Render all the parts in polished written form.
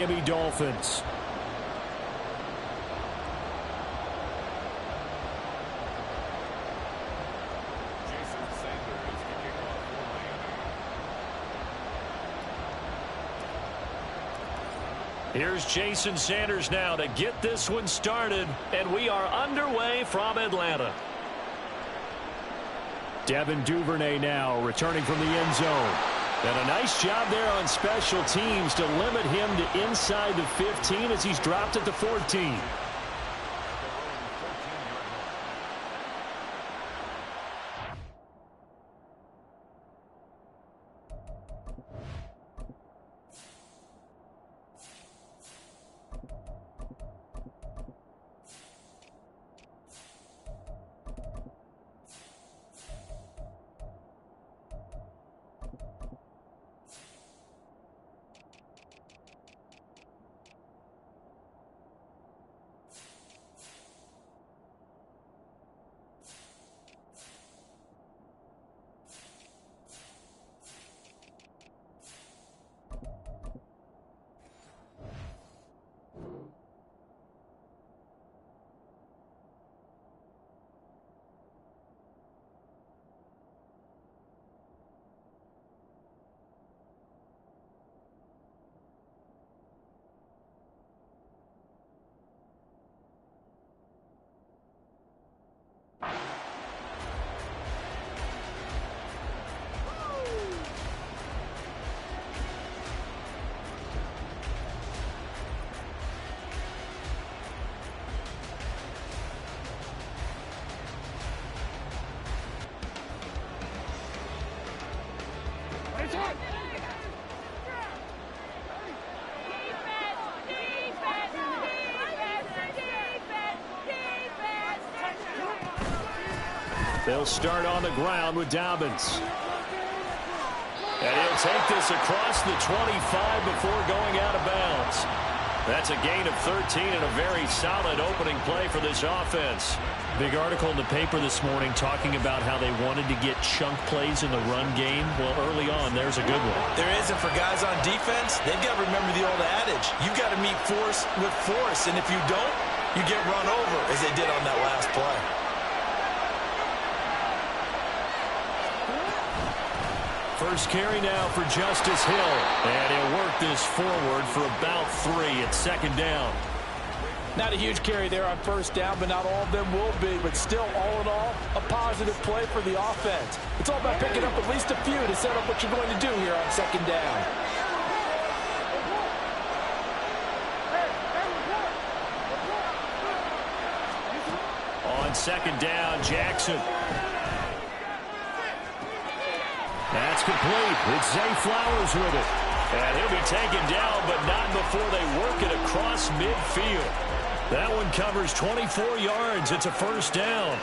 Miami Dolphins. Here's Jason Sanders now to get this one started, and we are underway from Atlanta. Devin Duvernay now returning from the end zone. And a nice job there on special teams to limit him to inside the 15 as he's dropped at the 14. They'll start on the ground with Dobbins. And he'll take this across the 25 before going out of bounds. That's a gain of 13 and a very solid opening play for this offense. Big article in the paper this morning talking about how they wanted to get chunk plays in the run game. Well, early on, there's a good one. There isn't for guys on defense. They've got to remember the old adage. You've got to meet force with force, and if you don't, you get run over, as they did on that last play. First carry now for Justice Hill. And he'll work this forward for about 3 at second down. Not a huge carry there on first down, but not all of them will be. But still, all in all, a positive play for the offense. It's all about picking up at least a few to set up what you're going to do here on second down. On second down, Jackson. That's complete. It's Zay Flowers with it. And he'll be taken down, but not before they work it across midfield. That one covers 24 yards. It's a first down.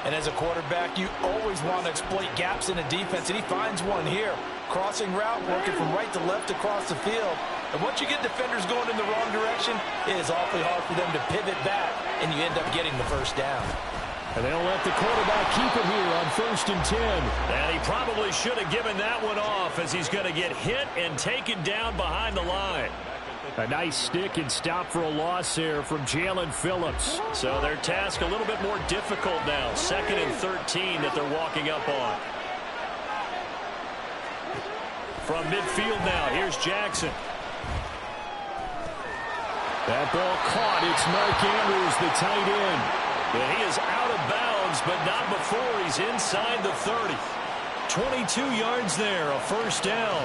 And as a quarterback, you always want to exploit gaps in a defense, and he finds one here. Crossing route, working from right to left across the field. And once you get defenders going in the wrong direction, it is awfully hard for them to pivot back, and you end up getting the first down. And they'll let the quarterback keep it here on 1st and 10. And he probably should have given that one off as he's going to get hit and taken down behind the line. A nice stick and stop for a loss there from Jalen Phillips. So their task a little bit more difficult now. 2nd and 13 that they're walking up on. From midfield now, here's Jackson. That ball caught. It's Mark Andrews, the tight end. And he is out of bounds, but not before he's inside the 30. 22 yards there, a first down.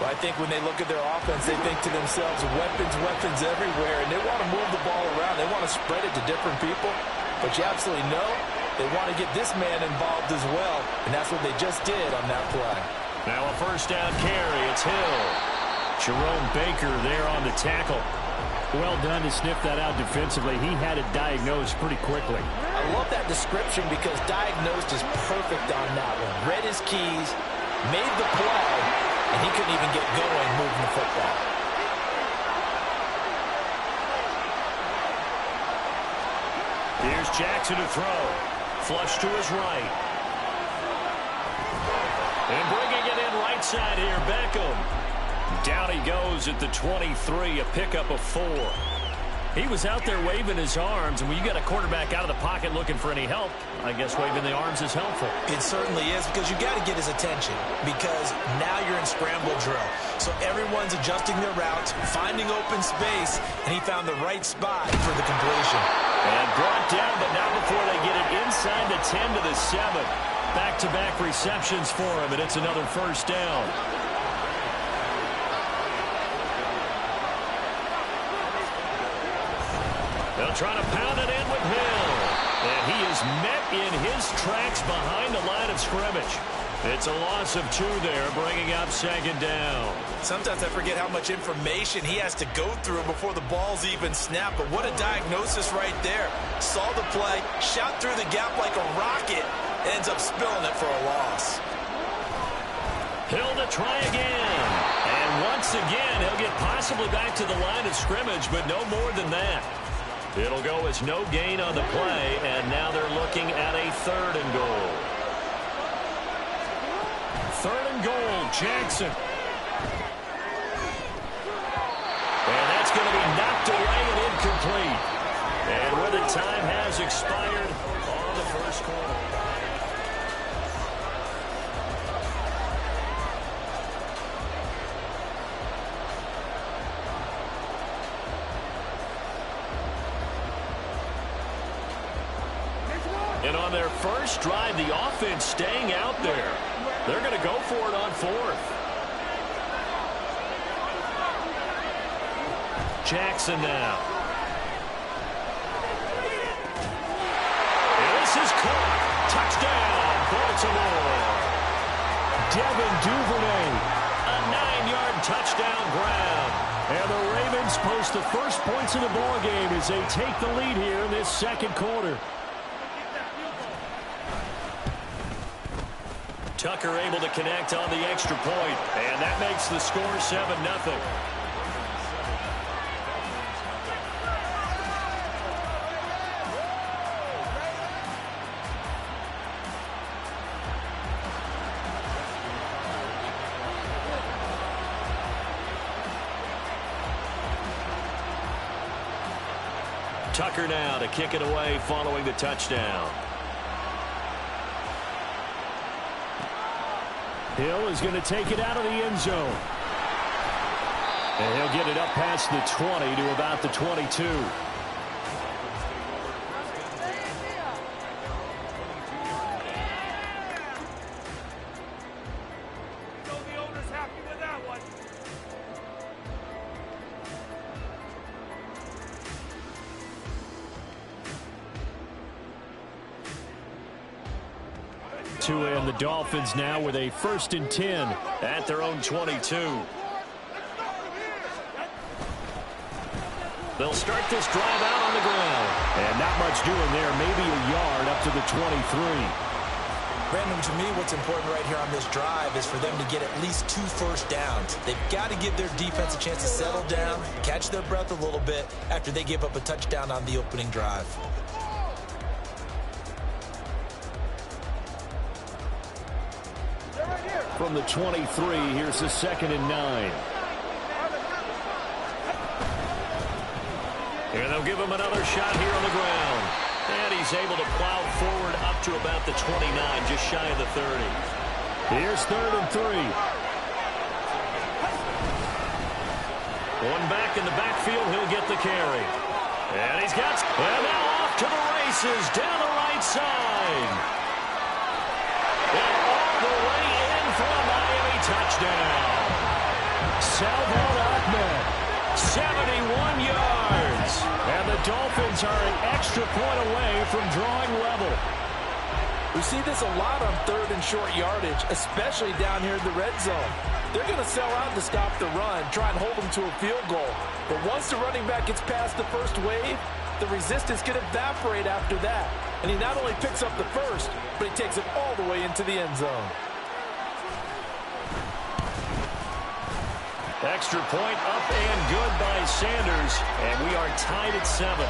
Well, I think when they look at their offense, they think to themselves, weapons, weapons everywhere, and they want to move the ball around. They want to spread it to different people, but you absolutely know they want to get this man involved as well, and that's what they just did on that play. Now a first down carry. It's Hill. Jerome Baker there on the tackle. Well done to sniff that out defensively. He had it diagnosed pretty quickly. I love that description because diagnosed is perfect on that one. Read his keys, made the play, and he couldn't even get going moving the football. Here's Jackson to throw. Flush to his right. And bringing it in right side here, Beckham. Down he goes at the 23, a pickup of 4. He was out there waving his arms, and when you got a quarterback out of the pocket looking for any help, I guess waving the arms is helpful. It certainly is, because you got to get his attention, because now you're in scramble drill. So everyone's adjusting their routes, finding open space, and he found the right spot for the completion. And brought down, but not before they get it inside the 10 to the 7. Back-to-back receptions for him, and it's another first down. They'll try to pound it in with Hill. And he is met in his tracks behind the line of scrimmage. It's a loss of 2 there, bringing up second down. Sometimes I forget how much information he has to go through before the ball's even snapped. But what a diagnosis right there. Saw the play, shot through the gap like a rocket, ends up spilling it for a loss. Hill to try again. And once again, he'll get possibly back to the line of scrimmage, but no more than that. It'll go as no gain on the play, and now they're looking at a 3rd and goal. 3rd and goal, Jackson. And that's going to be knocked away and incomplete. And where the time has expired on the first quarter. And on their first drive, the offense staying out there. They're going to go for it on 4th. Jackson now. And this is caught. Touchdown, Baltimore. Devin Duvernay, a 9-yard touchdown grab. And the Ravens post the first points in the ballgame as they take the lead here in this second quarter. Tucker able to connect on the extra point, and that makes the score 7-0. Tucker now to kick it away following the touchdown. Hill is going to take it out of the end zone. And he'll get it up past the 20 to about the 22. The owner's happy with that one. Tua and the Dolphins now with a 1st and 10 at their own 22. They'll start this drive out on the ground. And not much doing there, maybe a yard up to the 23. Brandon, to me, what's important right here on this drive is for them to get at least 2 first downs. They've got to give their defense a chance to settle down, catch their breath a little bit after they give up a touchdown on the opening drive. From the 23, here's the 2nd and 9. And they'll give him another shot here on the ground. And he's able to plow forward up to about the 29, just shy of the 30. Here's 3rd and 3. One back in the backfield, he'll get the carry. And he's got, and now off to the races down the right side. And all the way in for a Miami touchdown. Salvon Ahmed, 71 yards. And the Dolphins are an extra point away from drawing level. We see this a lot on 3rd and short yardage, especially down here in the red zone. They're going to sell out to stop the run, try and hold them to a field goal. But once the running back gets past the first wave, the resistance can evaporate after that. And he not only picks up the first, but he takes it all the way into the end zone. Extra point up and good by Sanders. And we are tied at 7.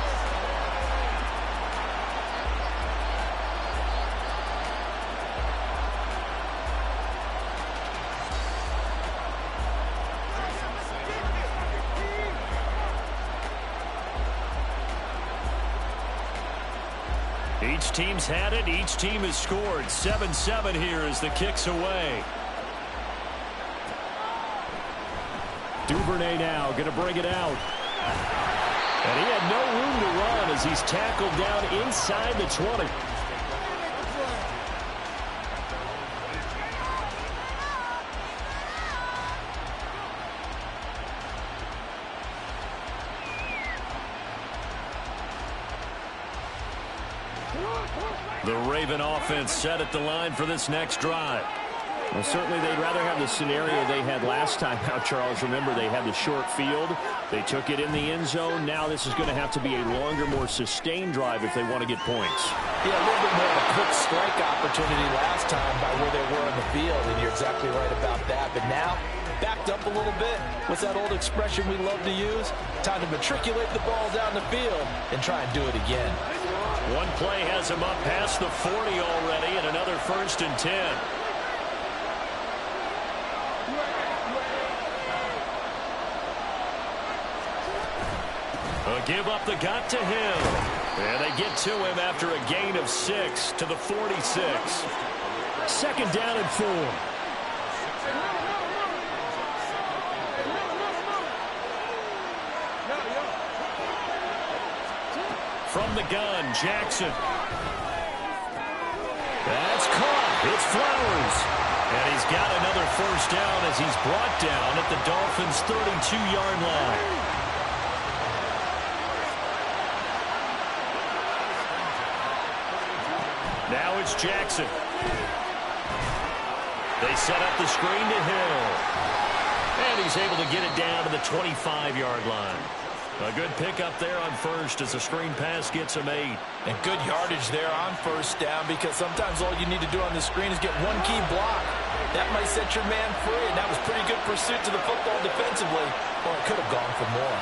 Each team's had it. Each team has scored. 7-7 here as the kick's away. Duvernay now going to bring it out. And he had no room to run as he's tackled down inside the 20. The Raven offense set at the line for this next drive. Well, certainly they'd rather have the scenario they had last time out, Charles. Remember, they had the short field. They took it in the end zone. Now this is going to have to be a longer, more sustained drive if they want to get points. Yeah, a little bit more of a quick strike opportunity last time by where they were on the field, and you're exactly right about that. But now, backed up a little bit. What's that old expression we love to use? Time to matriculate the ball down the field and try and do it again. One play has him up past the 40 already, and another 1st and 10. A give up the gut to him. And they get to him after a gain of 6 to the 46. 2nd down and 4. From the gun, Jackson. That's caught. It's Flowers. And he's got another 1st down as he's brought down at the Dolphins' 32-yard line. Now it's Jackson. They set up the screen to Hill. And he's able to get it down to the 25-yard line. A good pickup there on 1st as the screen pass gets him 8. And good yardage there on 1st down, because sometimes all you need to do on the screen is get one key block. That might set your man free, and that was pretty good pursuit to the football defensively. Or it could have gone for more.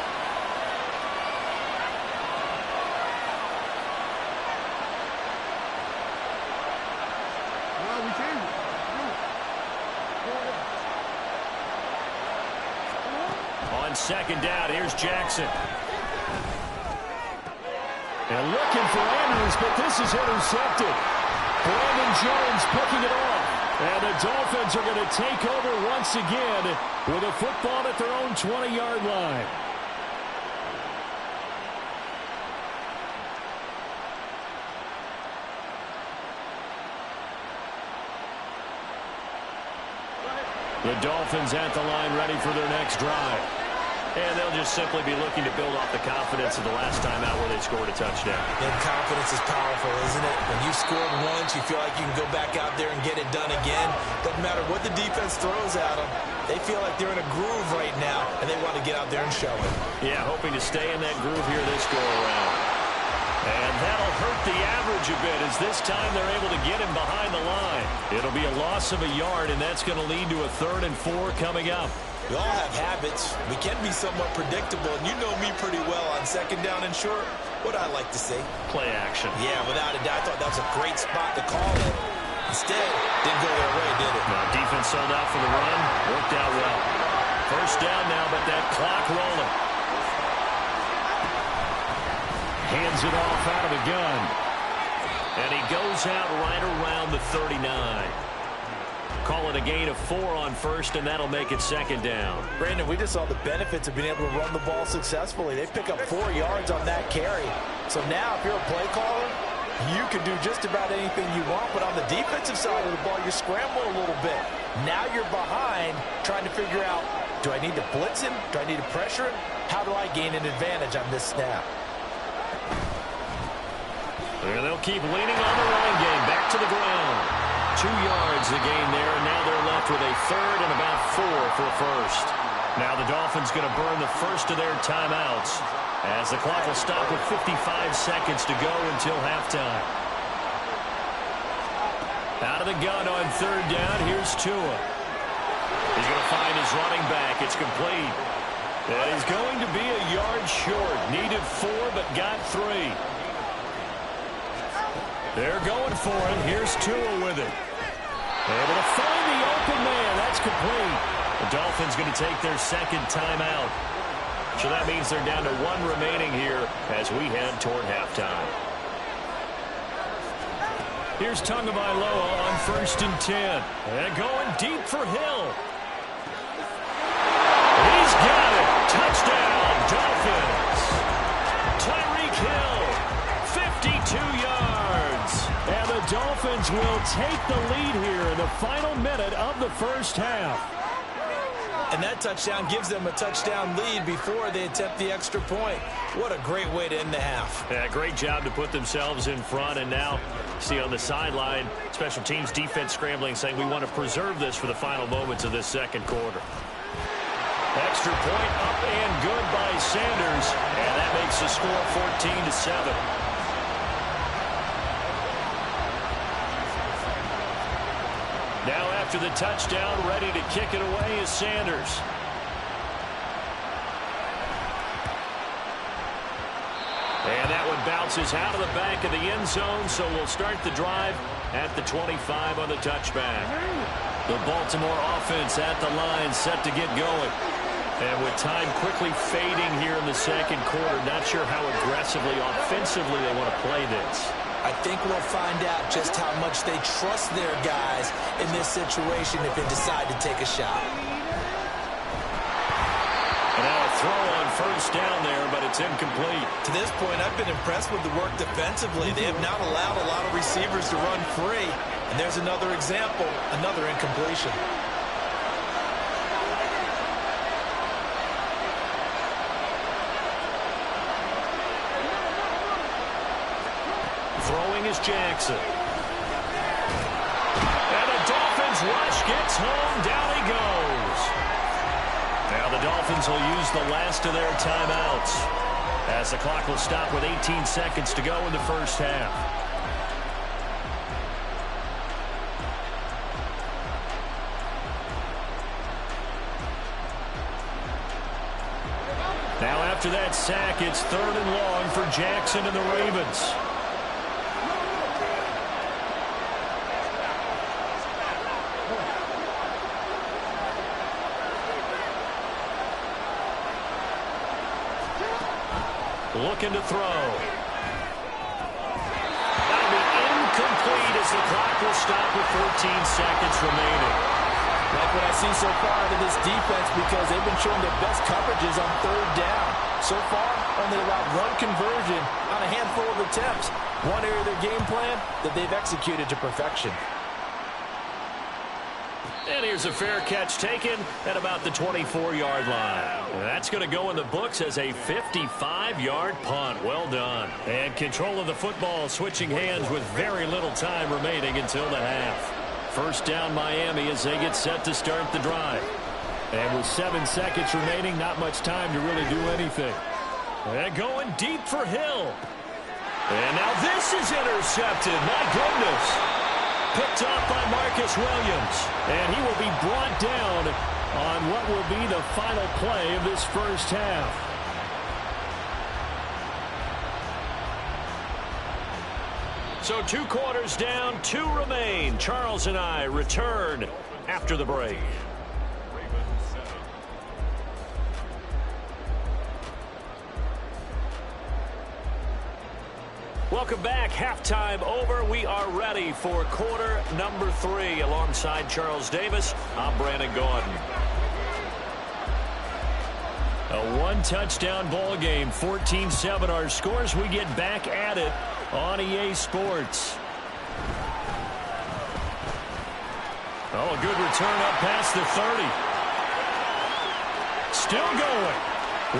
On 2nd down, here's Jackson. And looking for Andrews, but this is intercepted. Brandon Jones picking it off. And the Dolphins are going to take over once again with a football at their own 20-yard line. The Dolphins at the line ready for their next drive. And they'll just simply be looking to build off the confidence of the last time out where they scored a touchdown. And confidence is powerful, isn't it? When you scored once, you feel like you can go back out there and get it done again. Doesn't matter what the defense throws at them. They feel like they're in a groove right now, and they want to get out there and show it. Yeah, hoping to stay in that groove here this go-around. And that'll hurt the average a bit as this time they're able to get him behind the line. It'll be a loss of a yard, and that's going to lead to a 3rd and 4 coming up. We all have habits. We can be somewhat predictable, and you know me pretty well on 2nd down and short. What I like to say? Play action. Yeah, without a doubt. I thought that was a great spot to call it. Instead, didn't go their way, did it? No, defense sold out for the run. Worked out well. 1st down now, but that clock rolling. Hands it off out of the gun. And he goes out right around the 39. Call it a gain of 4 on 1st, and that'll make it 2nd down. Brandon, we just saw the benefits of being able to run the ball successfully. They pick up 4 yards on that carry. So now, if you're a play caller, you can do just about anything you want. But on the defensive side of the ball, you're scrambling a little bit. Now you're behind, trying to figure out, do I need to blitz him? Do I need to pressure him? How do I gain an advantage on this snap? And they'll keep leaning on the run game. Back to the ground. 2 yards the gain there, and now they're left with a 3rd and about 4 for 1st. Now the Dolphins going to burn the 1st of their timeouts as the clock will stop with 55 seconds to go until halftime. Out of the gun on 3rd down, here's Tua. He's going to find his running back. It's complete. And he's going to be a yard short. Needed 4, but got 3. They're going for it. Here's Tua with it. Able to find the open man. That's complete. The Dolphins going to take their 2nd timeout. So that means they're down to 1 remaining here as we head toward halftime. Here's Tagovailoa on 1st and 10. And going deep for Hill. He's got it. Touchdown, Dolphins. Tyreek Hill, 52 yards. And the Dolphins will take the lead here in the final minute of the first half. And that touchdown gives them a touchdown lead before they attempt the extra point. What a great way to end the half. Yeah, great job to put themselves in front. And now, see on the sideline, special teams defense scrambling, saying we want to preserve this for the final moments of this second quarter. Extra point up and good by Sanders. And that makes the score 14-7. Now after the touchdown, ready to kick it away is Sanders. And that one bounces out of the back of the end zone, so we'll start the drive at the 25 on the touchback. The Baltimore offense at the line, set to get going. And with time quickly fading here in the second quarter, not sure how aggressively, offensively they want to play this. I think we'll find out just how much they trust their guys in this situation if they decide to take a shot. And now a throw on 1st down there, but it's incomplete. To this point, I've been impressed with the work defensively. They have not allowed a lot of receivers to run free. And there's another example, another incompletion. Throwing is Jackson. And the Dolphins rush gets home. Down he goes. Now the Dolphins will use the last of their timeouts as the clock will stop with 18 seconds to go in the first half. Now after that sack, it's 3rd and long for Jackson and the Ravens. Looking to throw. That'll be incomplete as the clock will stop with 14 seconds remaining. Like what I see so far out of this defense, because they've been showing their best coverages on 3rd down. So far, only allowed 1 conversion on a handful of attempts. One area of their game plan that they've executed to perfection. And here's a fair catch taken at about the 24-yard line. And that's going to go in the books as a 55-yard punt. Well done. And control of the football switching hands with very little time remaining until the half. 1st down Miami as they get set to start the drive. And with 7 seconds remaining, not much time to really do anything. And going deep for Hill. And now this is intercepted. My goodness. Picked up by Marcus Williams. And he will be brought down on what will be the final play of this first half. So 2 quarters down, 2 remain. Charles and I return after the break. Welcome back. Halftime over. We are ready for quarter number 3. Alongside Charles Davis, I'm Brandon Gaudin. A 1-touchdown ball game, 14-7 our scores. We get back at it on EA Sports. Oh, a good return up past the 30. Still going.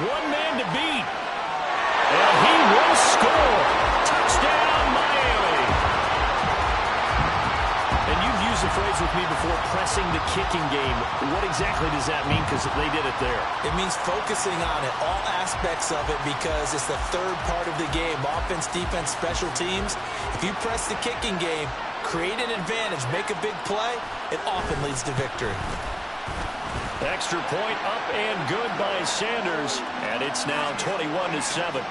1 man to beat. And he will score. Touchdown, Miami. And you've used the phrase with me before, pressing the kicking game. What exactly does that mean? Because they did it there. It means focusing on it, all aspects of it, because it's the 3rd part of the game. Offense, defense, special teams. If you press the kicking game, create an advantage, make a big play, it often leads to victory. Extra point up and good by Sanders. And it's now 21-7.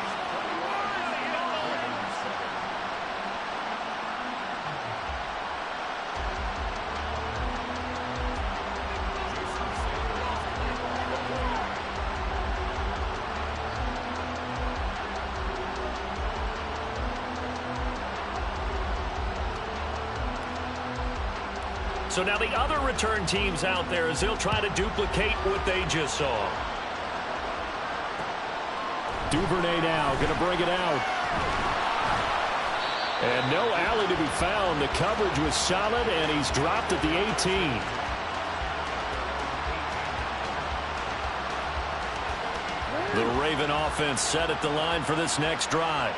So now the other return teams out there as they'll try to duplicate what they just saw. Duvernay now going to bring it out. And no alley to be found. The coverage was solid, and he's dropped at the 18. The Raven offense set at the line for this next drive.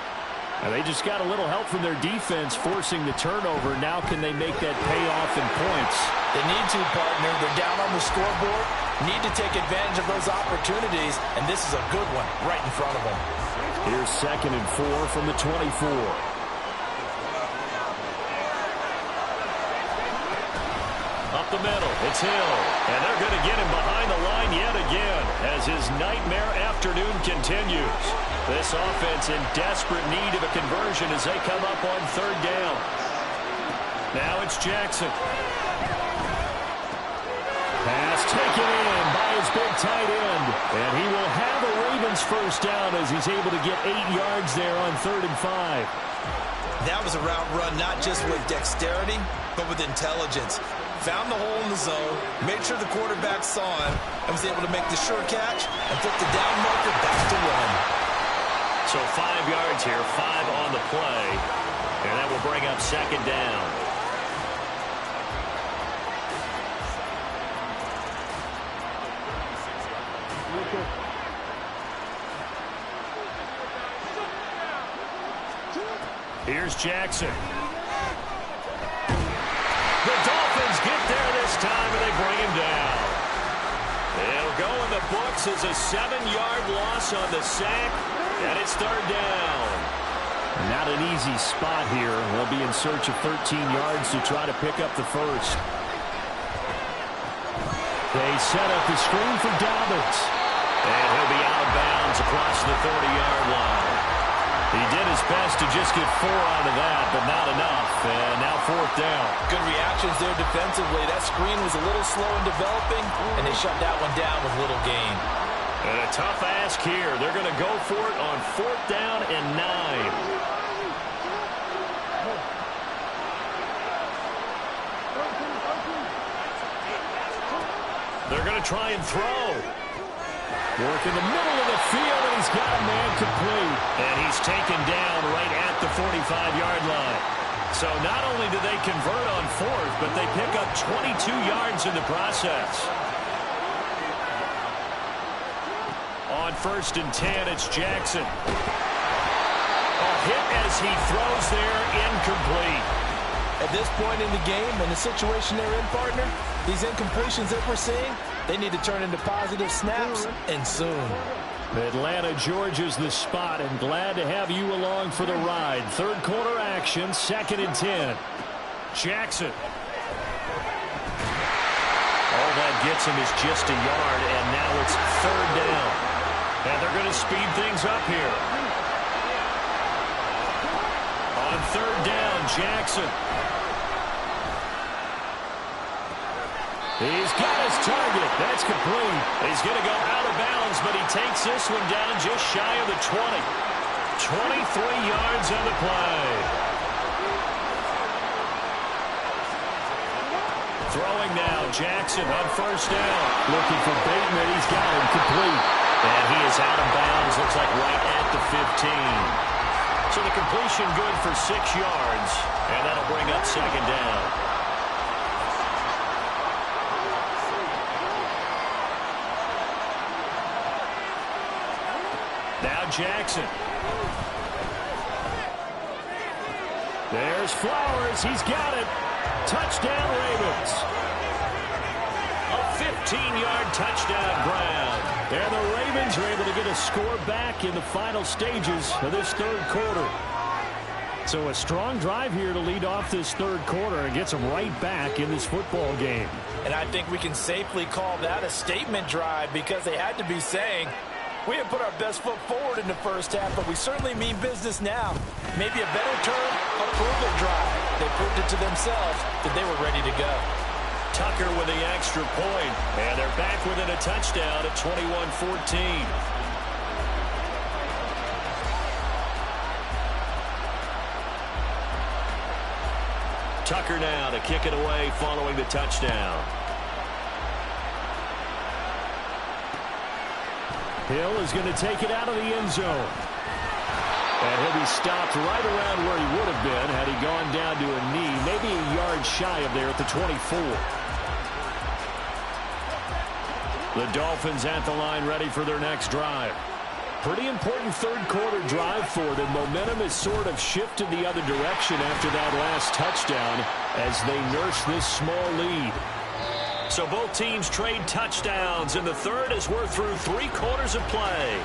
And they just got a little help from their defense forcing the turnover. Now can they make that pay off in points? They need to, partner. They're down on the scoreboard. Need to take advantage of those opportunities, and this is a good one right in front of them. Here's 2nd and 4 from the 24. Up the middle, it's Hill. And they're going to get him behind the line yet again as his nightmare afternoon continues. This offense in desperate need of a conversion as they come up on 3rd down. Now it's Jackson. Pass taken in by his big tight end. And he will have a Ravens first down as he's able to get 8 yards there on 3rd and 5. That was a route run not just with dexterity, but with intelligence. Found the hole in the zone, made sure the quarterback saw him, and was able to make the sure catch and flip the down marker back to 1. So 5 yards here, 5 on the play. And that will bring up 2nd down. Here's Jackson. The Dolphins get there this time, and they bring him down. It'll go in the books as a 7-yard loss on the sack, and it's 3rd down. Not an easy spot here. They'll be in search of 13 yards to try to pick up the first. They set up the screen for Dobbins. And he'll be out of bounds across the 30-yard line. He did his best to just get 4 out of that, but not enough. And now 4th down. Good reactions there defensively. That screen was a little slow in developing, and they shut that one down with little gain. And a tough ask here. They're going to go for it on 4th down and 9. They're going to try and throw. Work in the middle of the field, and he's got a man complete. And he's taken down right at the 45-yard line. So not only do they convert on 4th, but they pick up 22 yards in the process. On 1st and 10, it's Jackson. A hit as he throws there, incomplete. At this point in the game and the situation they're in, partner, these incompletions that we're seeing, they need to turn into positive snaps, and soon. Atlanta, Georgia's the spot, and glad to have you along for the ride. 3rd quarter action, 2nd and 10. Jackson. All that gets him is just a yard, and now it's 3rd down. And they're going to speed things up here. On 3rd down, Jackson. He's got his target. That's complete. He's going to go out of bounds, but he takes this one down just shy of the 20. 23 yards on the play. Throwing now, Jackson on 1st down. Looking for Bateman. He's got him complete. And he is out of bounds, looks like right at the 15. So the completion good for 6 yards, and that'll bring up 2nd down. Now Jackson. There's Flowers. He's got it. Touchdown, Ravens. A 15-yard touchdown ground. And the Ravens are able to get a score back in the final stages of this 3rd quarter. So a strong drive here to lead off this 3rd quarter and gets them right back in this football game. And I think we can safely call that a statement drive because they had to be saying, we didn't put our best foot forward in the 1st half, but we certainly mean business now. Maybe a better term, a prove-it drive. They proved it to themselves that they were ready to go. Tucker with the extra point, and they're back within a touchdown at 21-14. Tucker now to kick it away following the touchdown. Hill is going to take it out of the end zone. And he'll be stopped right around where he would have been had he gone down to a knee, maybe a yard shy of there at the 24. The Dolphins at the line ready for their next drive. Pretty important third-quarter drive for them. Momentum has sort of shifted the other direction after that last touchdown as they nurse this small lead. So both teams trade touchdowns in the third as we're through 3 quarters of play.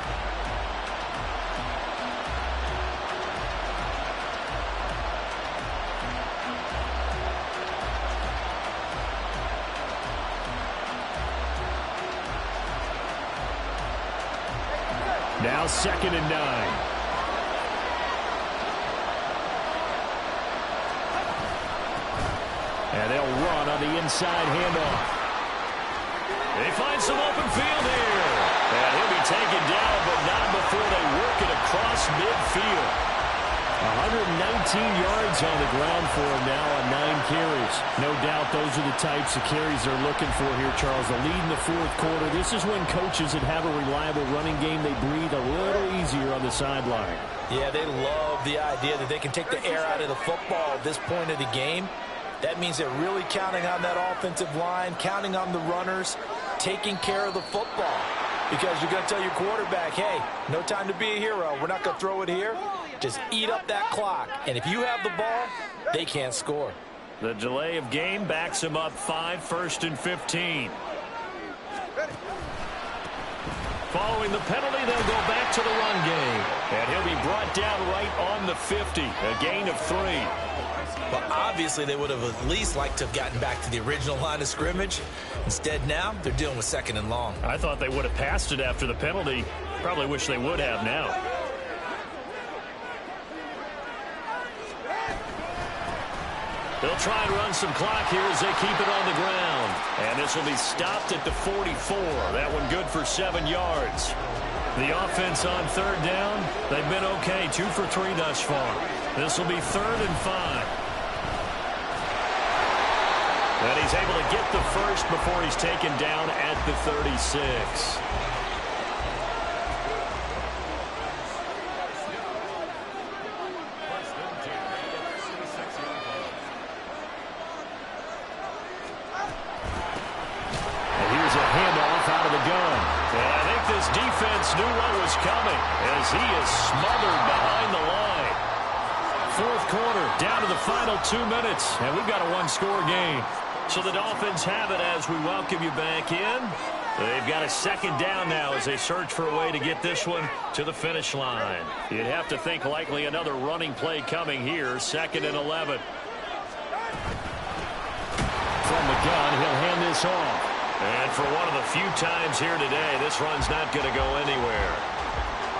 Now 2nd and 9. And they'll run on the inside handoff. They find some open field here. And he'll be taken down, but not before they work it across midfield. 119 yards on the ground for him now on 9 carries. No doubt those are the types of carries they're looking for here, Charles. The lead in the fourth quarter. This is when coaches that have a reliable running game, they breathe a little easier on the sideline. Yeah, they love the idea that they can take the air out of the football at this point of the game. That means they're really counting on that offensive line, counting on the runners, taking care of the football. Because you're going to tell your quarterback, hey, no time to be a hero. We're not going to throw it here. Just eat up that clock. And if you have the ball, they can't score. The delay of game backs him up 5, 1st and 15. Following the penalty, they'll go back to the run game. And he'll be brought down right on the 50, a gain of 3. Well, obviously, they would have at least liked to have gotten back to the original line of scrimmage. Instead, now, they're dealing with 2nd and long. I thought they would have passed it after the penalty. Probably wish they would have now. They'll try and run some clock here as they keep it on the ground. And this will be stopped at the 44. That one good for 7 yards. The offense on 3rd down, they've been okay. 2 for 3 thus far. This will be 3rd and 5. And he's able to get the first before he's taken down at the 36. Defense knew what was coming as he is smothered behind the line. Fourth quarter, down to the final 2 minutes, and we've got a 1-score game. So the Dolphins have it as we welcome you back in. They've got a 2nd down now as they search for a way to get this one to the finish line. You'd have to think likely another running play coming here, 2nd and 11. From the gun, he'll hand this off. And for one of the few times here today, this run's not going to go anywhere.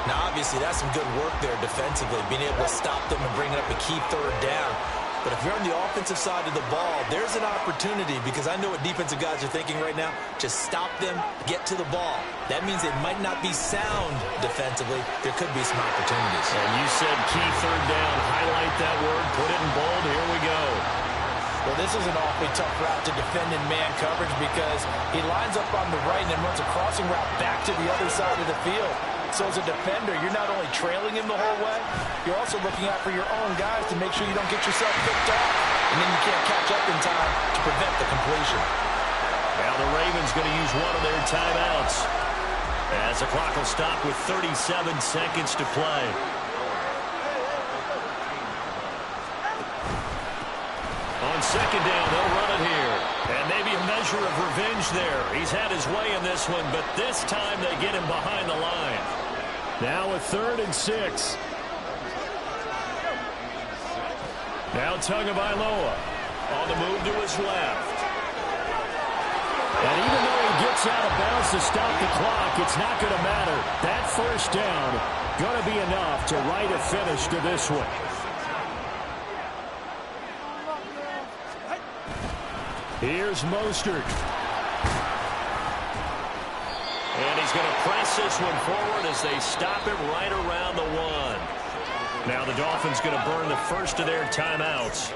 Now, obviously, that's some good work there defensively, being able to stop them and bring up a key 3rd down. But if you're on the offensive side of the ball, there's an opportunity because I know what defensive guys are thinking right now. Just stop them, get to the ball. That means they might not be sound defensively. There could be some opportunities. And you said key 3rd down. Highlight that word. Put it in bold. Here we go. Well, this is an awfully tough route to defend in man coverage because he lines up on the right and then runs a crossing route back to the other side of the field. So as a defender, you're not only trailing him the whole way, you're also looking out for your own guys to make sure you don't get yourself picked off. And then you can't catch up in time to prevent the completion. Now the Ravens going to use one of their timeouts as the clock will stop with 37 seconds to play. On 2nd down, they'll run it here. And maybe a measure of revenge there. He's had his way in this one, but this time they get him behind the line. Now a 3rd and 6. Now Tagovailoa on the move to his left. And even though he gets out of bounds to stop the clock, it's not going to matter. That 1st down going to be enough to write a finish to this one. Here's Mostert. And he's going to press this one forward as they stop it right around the 1. Now the Dolphins going to burn the first of their timeouts.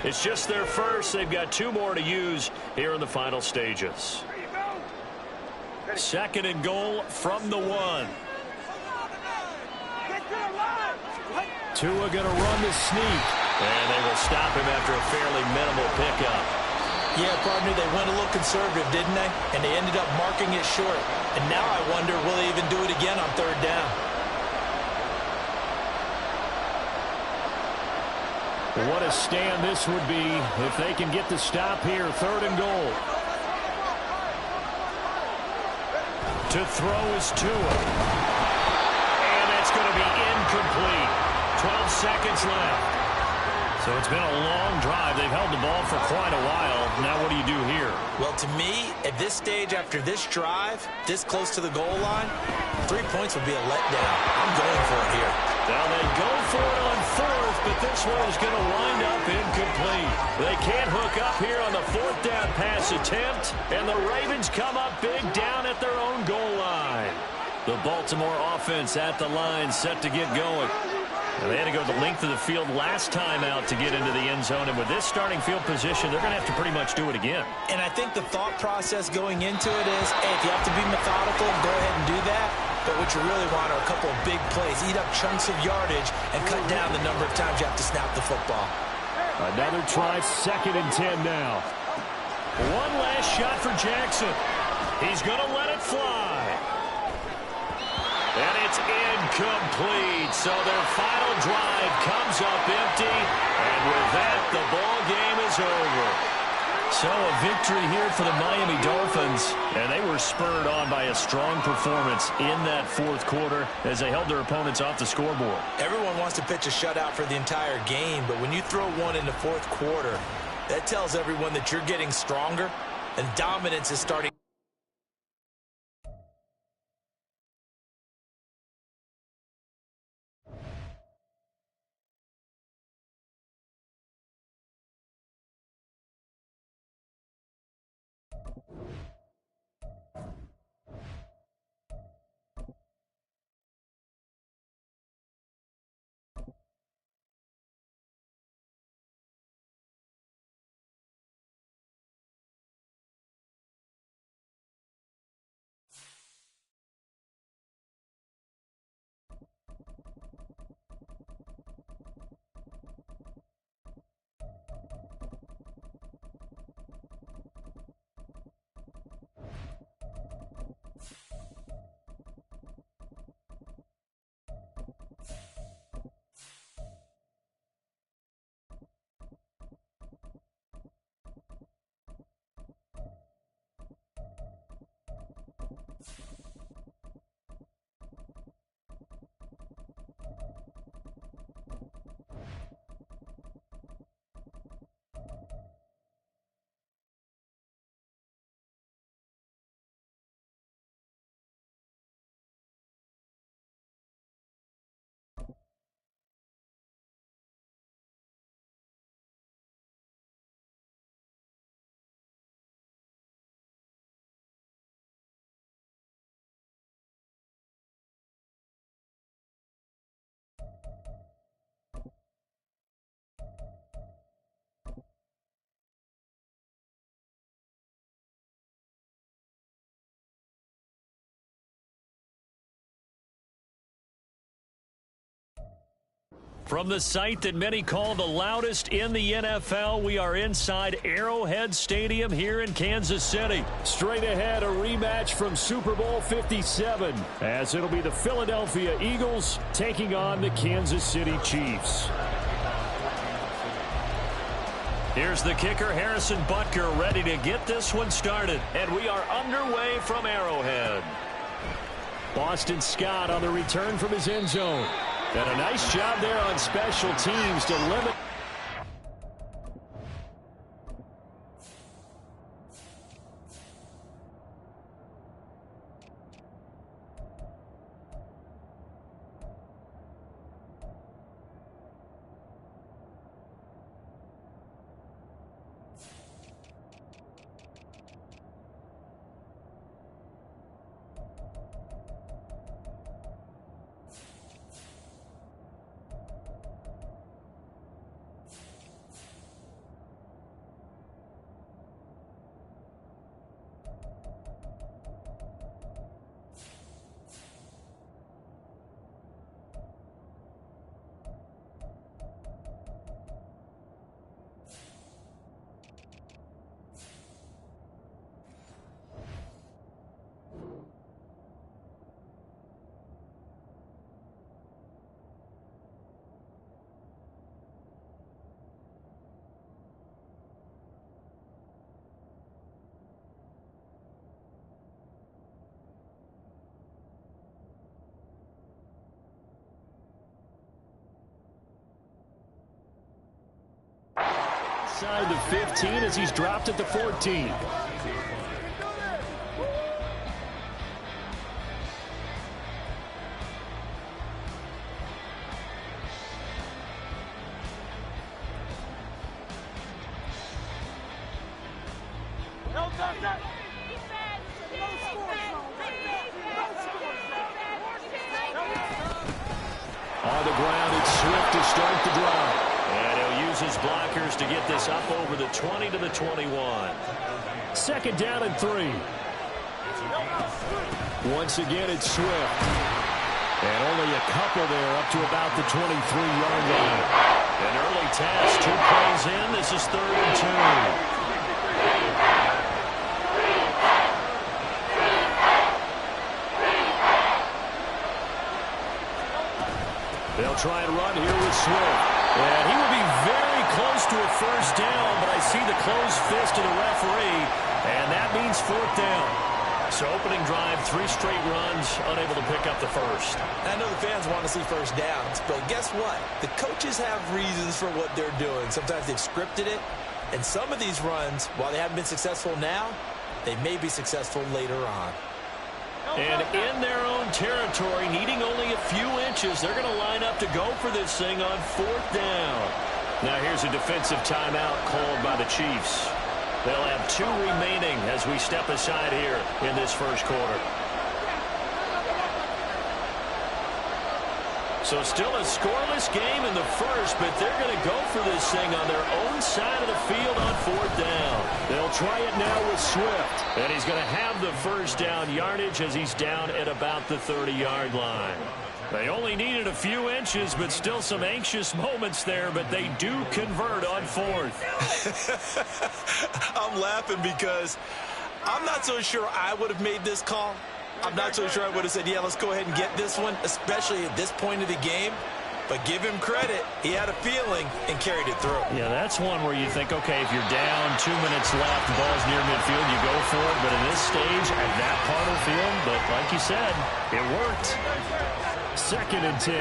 It's just their first. They've got 2 more to use here in the final stages. 2nd and goal from the 1. Tua going to run the sneak. And they will stop him after a fairly minimal pickup. Yeah, partner, they went a little conservative, didn't they? And they ended up marking it short. And now I wonder, will they even do it again on 3rd down? What a stand this would be if they can get the stop here. 3rd and goal. To throw is Tua. And that's going to be incomplete. 12 seconds left. So it's been a long drive. They've held the ball for quite a while. Now what do you do here? Well, to me, at this stage after this drive, this close to the goal line, 3 points would be a letdown. I'm going for it here. Now they go for it on 4th, but this one is going to wind up incomplete. They can't hook up here on the 4th down pass attempt, and the Ravens come up big down at their own goal line. The Baltimore offense at the line, set to get going. And they had to go the length of the field last time out to get into the end zone, and with this starting field position, they're going to have to pretty much do it again. And I think the thought process going into it is, hey, if you have to be methodical, go ahead and do that. But what you really want are a couple of big plays, eat up chunks of yardage, and cut down the number of times you have to snap the football. Another try, 2nd and 10 now. One last shot for Jackson. He's going to let it fly. And it's incomplete. So their final drive comes up empty. And with that, the ball game is over. So a victory here for the Miami Dolphins. And they were spurred on by a strong performance in that 4th quarter as they held their opponents off the scoreboard. Everyone wants to pitch a shutout for the entire game, but when you throw one in the 4th quarter, that tells everyone that you're getting stronger and dominance is starting. From the site that many call the loudest in the NFL, we are inside Arrowhead Stadium here in Kansas City. Straight ahead, a rematch from Super Bowl 57, as it'll be the Philadelphia Eagles taking on the Kansas City Chiefs. Here's the kicker, Harrison Butker, ready to get this one started. And we are underway from Arrowhead. Boston Scott on the return from his end zone. And a nice job there on special teams to limit. inside the 15 as he's dropped at the 14. On the ground, it's Swift to start the drive. And he'll use his blockers to get this up over the 20 to the 21. Second down and 3. Once again, it's Swift. And only a couple there up to about the 23-yard line. An early task, 2 plays in. This is 3rd and 2. They'll try and run here with Swift. And he will be very close to a first down, but I see the closed fist of the referee, and that means 4th down. So opening drive, 3 straight runs, unable to pick up the first. I know the fans want to see first downs, but guess what? The coaches have reasons for what they're doing. Sometimes they've scripted it, and some of these runs, while they haven't been successful now, they may be successful later on. And in their own territory, needing only a few inches, they're going to line up to go for this thing on 4th down. Now here's a defensive timeout called by the Chiefs. They'll have 2 remaining as we step aside here in this first quarter. So still a scoreless game in the first, but they're going to go for this thing on their own side of the field on 4th down. They'll try it now with Swift. And he's going to have the first down yardage as he's down at about the 30-yard line. They only needed a few inches, but still some anxious moments there, but they do convert on 4th. I'm laughing because I'm not so sure I would have made this call. I'm not so sure I would have said, yeah, let's go ahead and get this one, especially at this point of the game. But give him credit. He had a feeling and carried it through. Yeah, that's one where you think, okay, if you're down, 2 minutes left, the ball's near midfield, you go for it. But in this stage, at that part of the field, but like you said, it worked. 2nd and 10.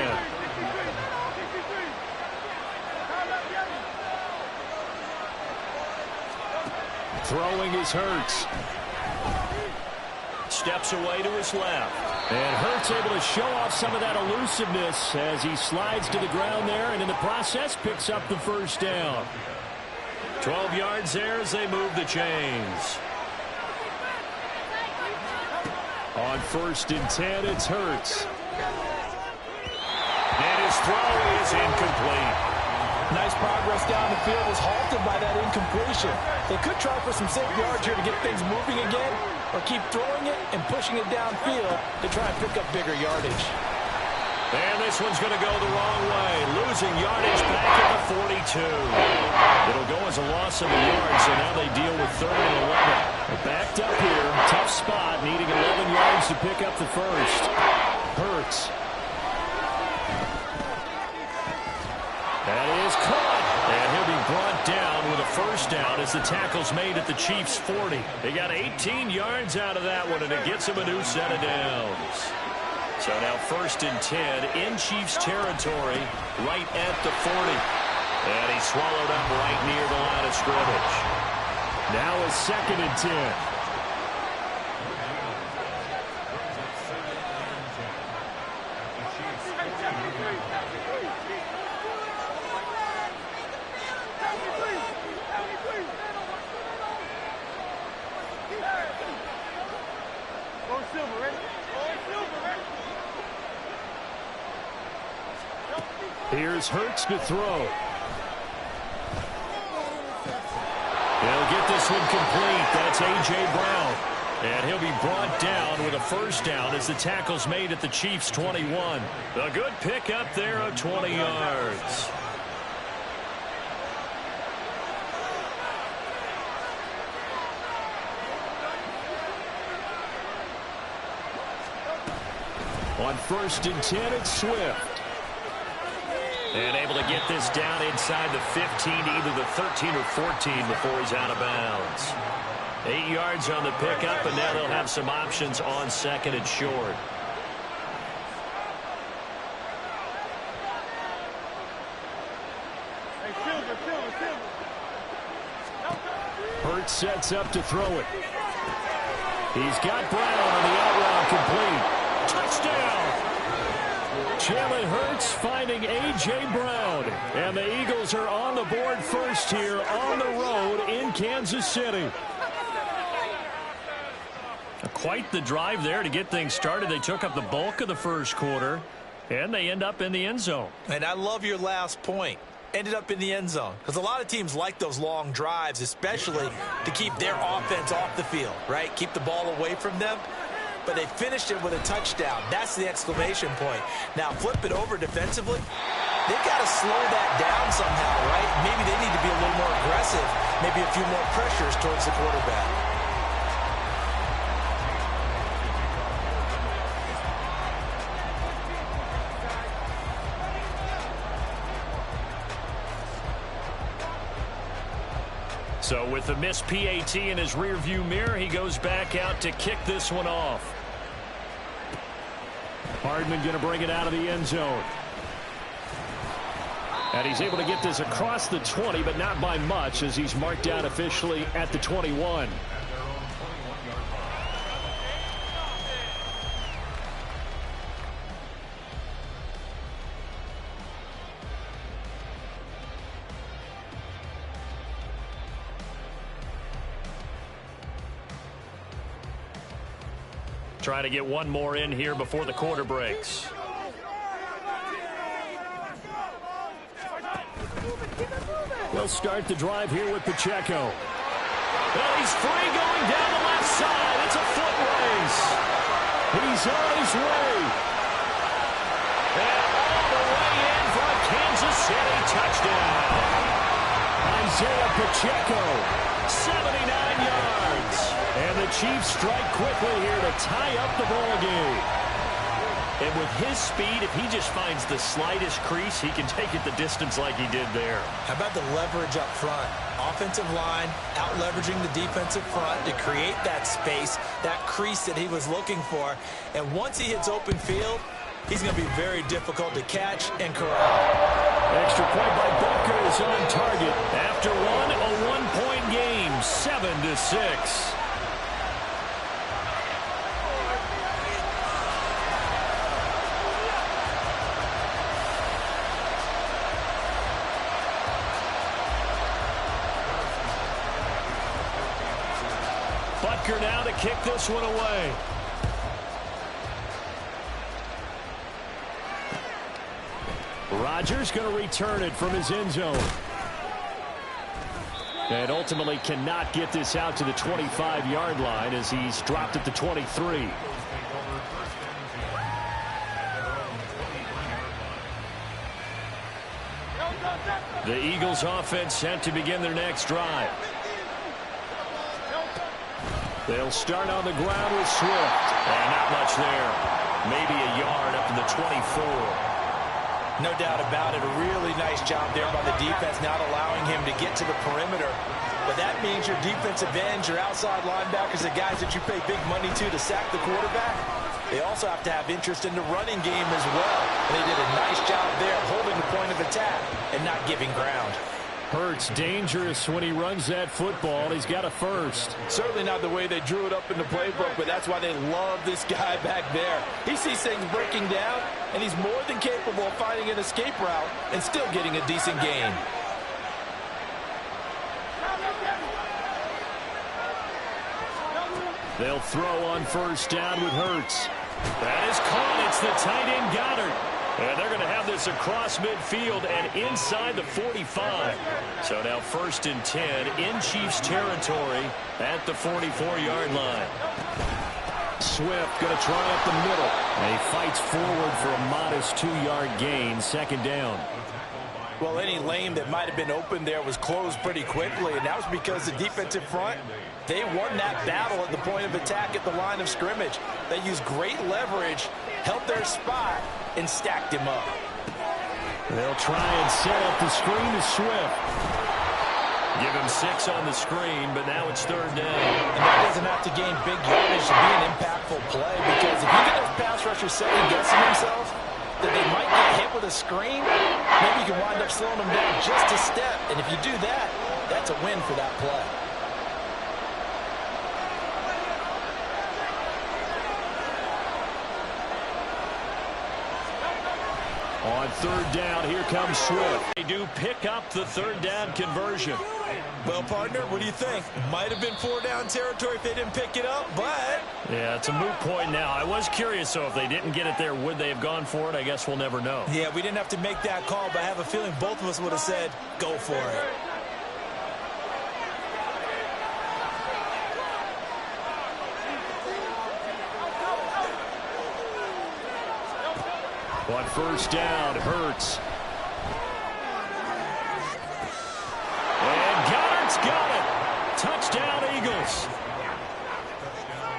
Throwing is Hurts. Steps away to his left. And Hurts able to show off some of that elusiveness as he slides to the ground there, and in the process picks up the first down. 12 yards there as they move the chains. On 1st and 10, it's Hurts. And his throw is incomplete. Nice progress down the field was halted by that incompletion. They could try for some safe yards here to get things moving again, or keep throwing it and pushing it downfield to try and pick up bigger yardage. And this one's going to go the wrong way. Losing yardage back at the 42. It'll go as a loss of a yard, so now they deal with 3rd and 11. They're backed up here. Tough spot, needing 11 yards to pick up the first. Hurts. That is caught. And he'll be brought down with a first down as the tackle's made at the Chiefs' 40. They got 18 yards out of that one, and it gets them a new set of downs. So now 1st and 10 in Chiefs territory, right at the 40. And he's swallowed up right near the line of scrimmage. Now a 2nd and 10. Here's Hurts to throw. He'll get this one complete. That's A.J. Brown. And he'll be brought down with a first down as the tackle's made at the Chiefs' 21. A good pickup there of 20 yards. On 1st and 10, it's Swift. And able to get this down inside the 15 to either the 13 or 14 before he's out of bounds. 8 yards on the pickup, and now they'll have some options on 2nd and short. Hurts sets up to throw it. He's got Brown on the out route complete. Touchdown! Jalen Hurts finding A.J. Brown. And the Eagles are on the board first here on the road in Kansas City. Quite the drive there to get things started. They took up the bulk of the first quarter, and they end up in the end zone. And I love your last point. Ended up in the end zone. Because a lot of teams like those long drives, especially to keep their offense off the field, right? Keep the ball away from them. But they finished it with a touchdown. That's the exclamation point. Now, flip it over defensively. They've got to slow that down somehow, right? Maybe they need to be a little more aggressive. Maybe a few more pressures towards the quarterback. So with the missed PAT in his rearview mirror, he goes back out to kick this one off. Hardman going to bring it out of the end zone. And he's able to get this across the 20, but not by much, as he's marked down officially at the 21. Trying to get one more in here before the quarter breaks. They'll start the drive here with Pacheco. Well, he's free going down the left side. It's a foot race. He's on his way. And all the way in for a Kansas City touchdown. Isaiah Pacheco, 79 yards. And the Chiefs strike quickly here to tie up the ball game. And with his speed, if he just finds the slightest crease, he can take it the distance like he did there. How about the leverage up front? Offensive line out-leveraging the defensive front to create that space, that crease that he was looking for. And once he hits open field, he's going to be very difficult to catch and corral. Extra point by Butker is on target. After one, a one-point game, 7-6. Butker now to kick this one away. Rodgers going to return it from his end zone. And ultimately cannot get this out to the 25-yard line as he's dropped at the 23. The Eagles offense set to begin their next drive. They'll start on the ground with Swift. And not much there. Maybe a yard up to the 24. No doubt about it. A really nice job there by the defense, not allowing him to get to the perimeter. But that means your defensive ends, your outside linebackers, the guys that you pay big money to sack the quarterback, they also have to have interest in the running game as well. And they did a nice job there holding the point of attack and not giving ground. Hurts dangerous when he runs that football. He's got a first. Certainly not the way they drew it up in the playbook, but that's why they love this guy back there. He sees things breaking down, and he's more than capable of finding an escape route and still getting a decent gain. They'll throw on first down with Hurts. That is caught. It's the tight end Goddard. And they're going to have this across midfield and inside the 45. So now 1st and 10 in Chiefs territory at the 44-yard line. Swift going to try up the middle. And he fights forward for a modest 2-yard gain, 2nd down. Well, any lane that might have been open there was closed pretty quickly, and that was because the defensive front, they won that battle at the point of attack at the line of scrimmage. They used great leverage, held their spot, and stacked him up. They'll try and set up the screen to Swift. Give him 6 on the screen, but now it's 3rd down. And that doesn't have to gain big yardage to be an impactful play, because if you get those pass rushers second-guessing themselves, that they might get hit with a screen, maybe you can wind up slowing them down just a step. And if you do that, That's a win for that play. On third down, here comes Swift. They do pick up the third down conversion. Well, partner, what do you think? Might have been 4-down territory if they didn't pick it up, but... Yeah, it's a moot point now. I was curious, so if they didn't get it there, would they have gone for it? I guess we'll never know. Yeah, we didn't have to make that call, but I have a feeling both of us would have said, go for it. On first down, Hurts. And Goddard's got it. Touchdown, Eagles.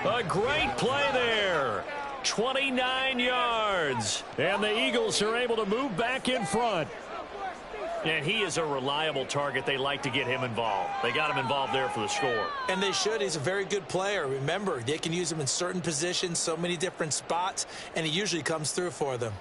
A great play there. 29 yards. And the Eagles are able to move back in front. And he is a reliable target. They like to get him involved. They got him involved there for the score. And they should. He's a very good player. Remember, they can use him in certain positions, so many different spots, and he usually comes through for them.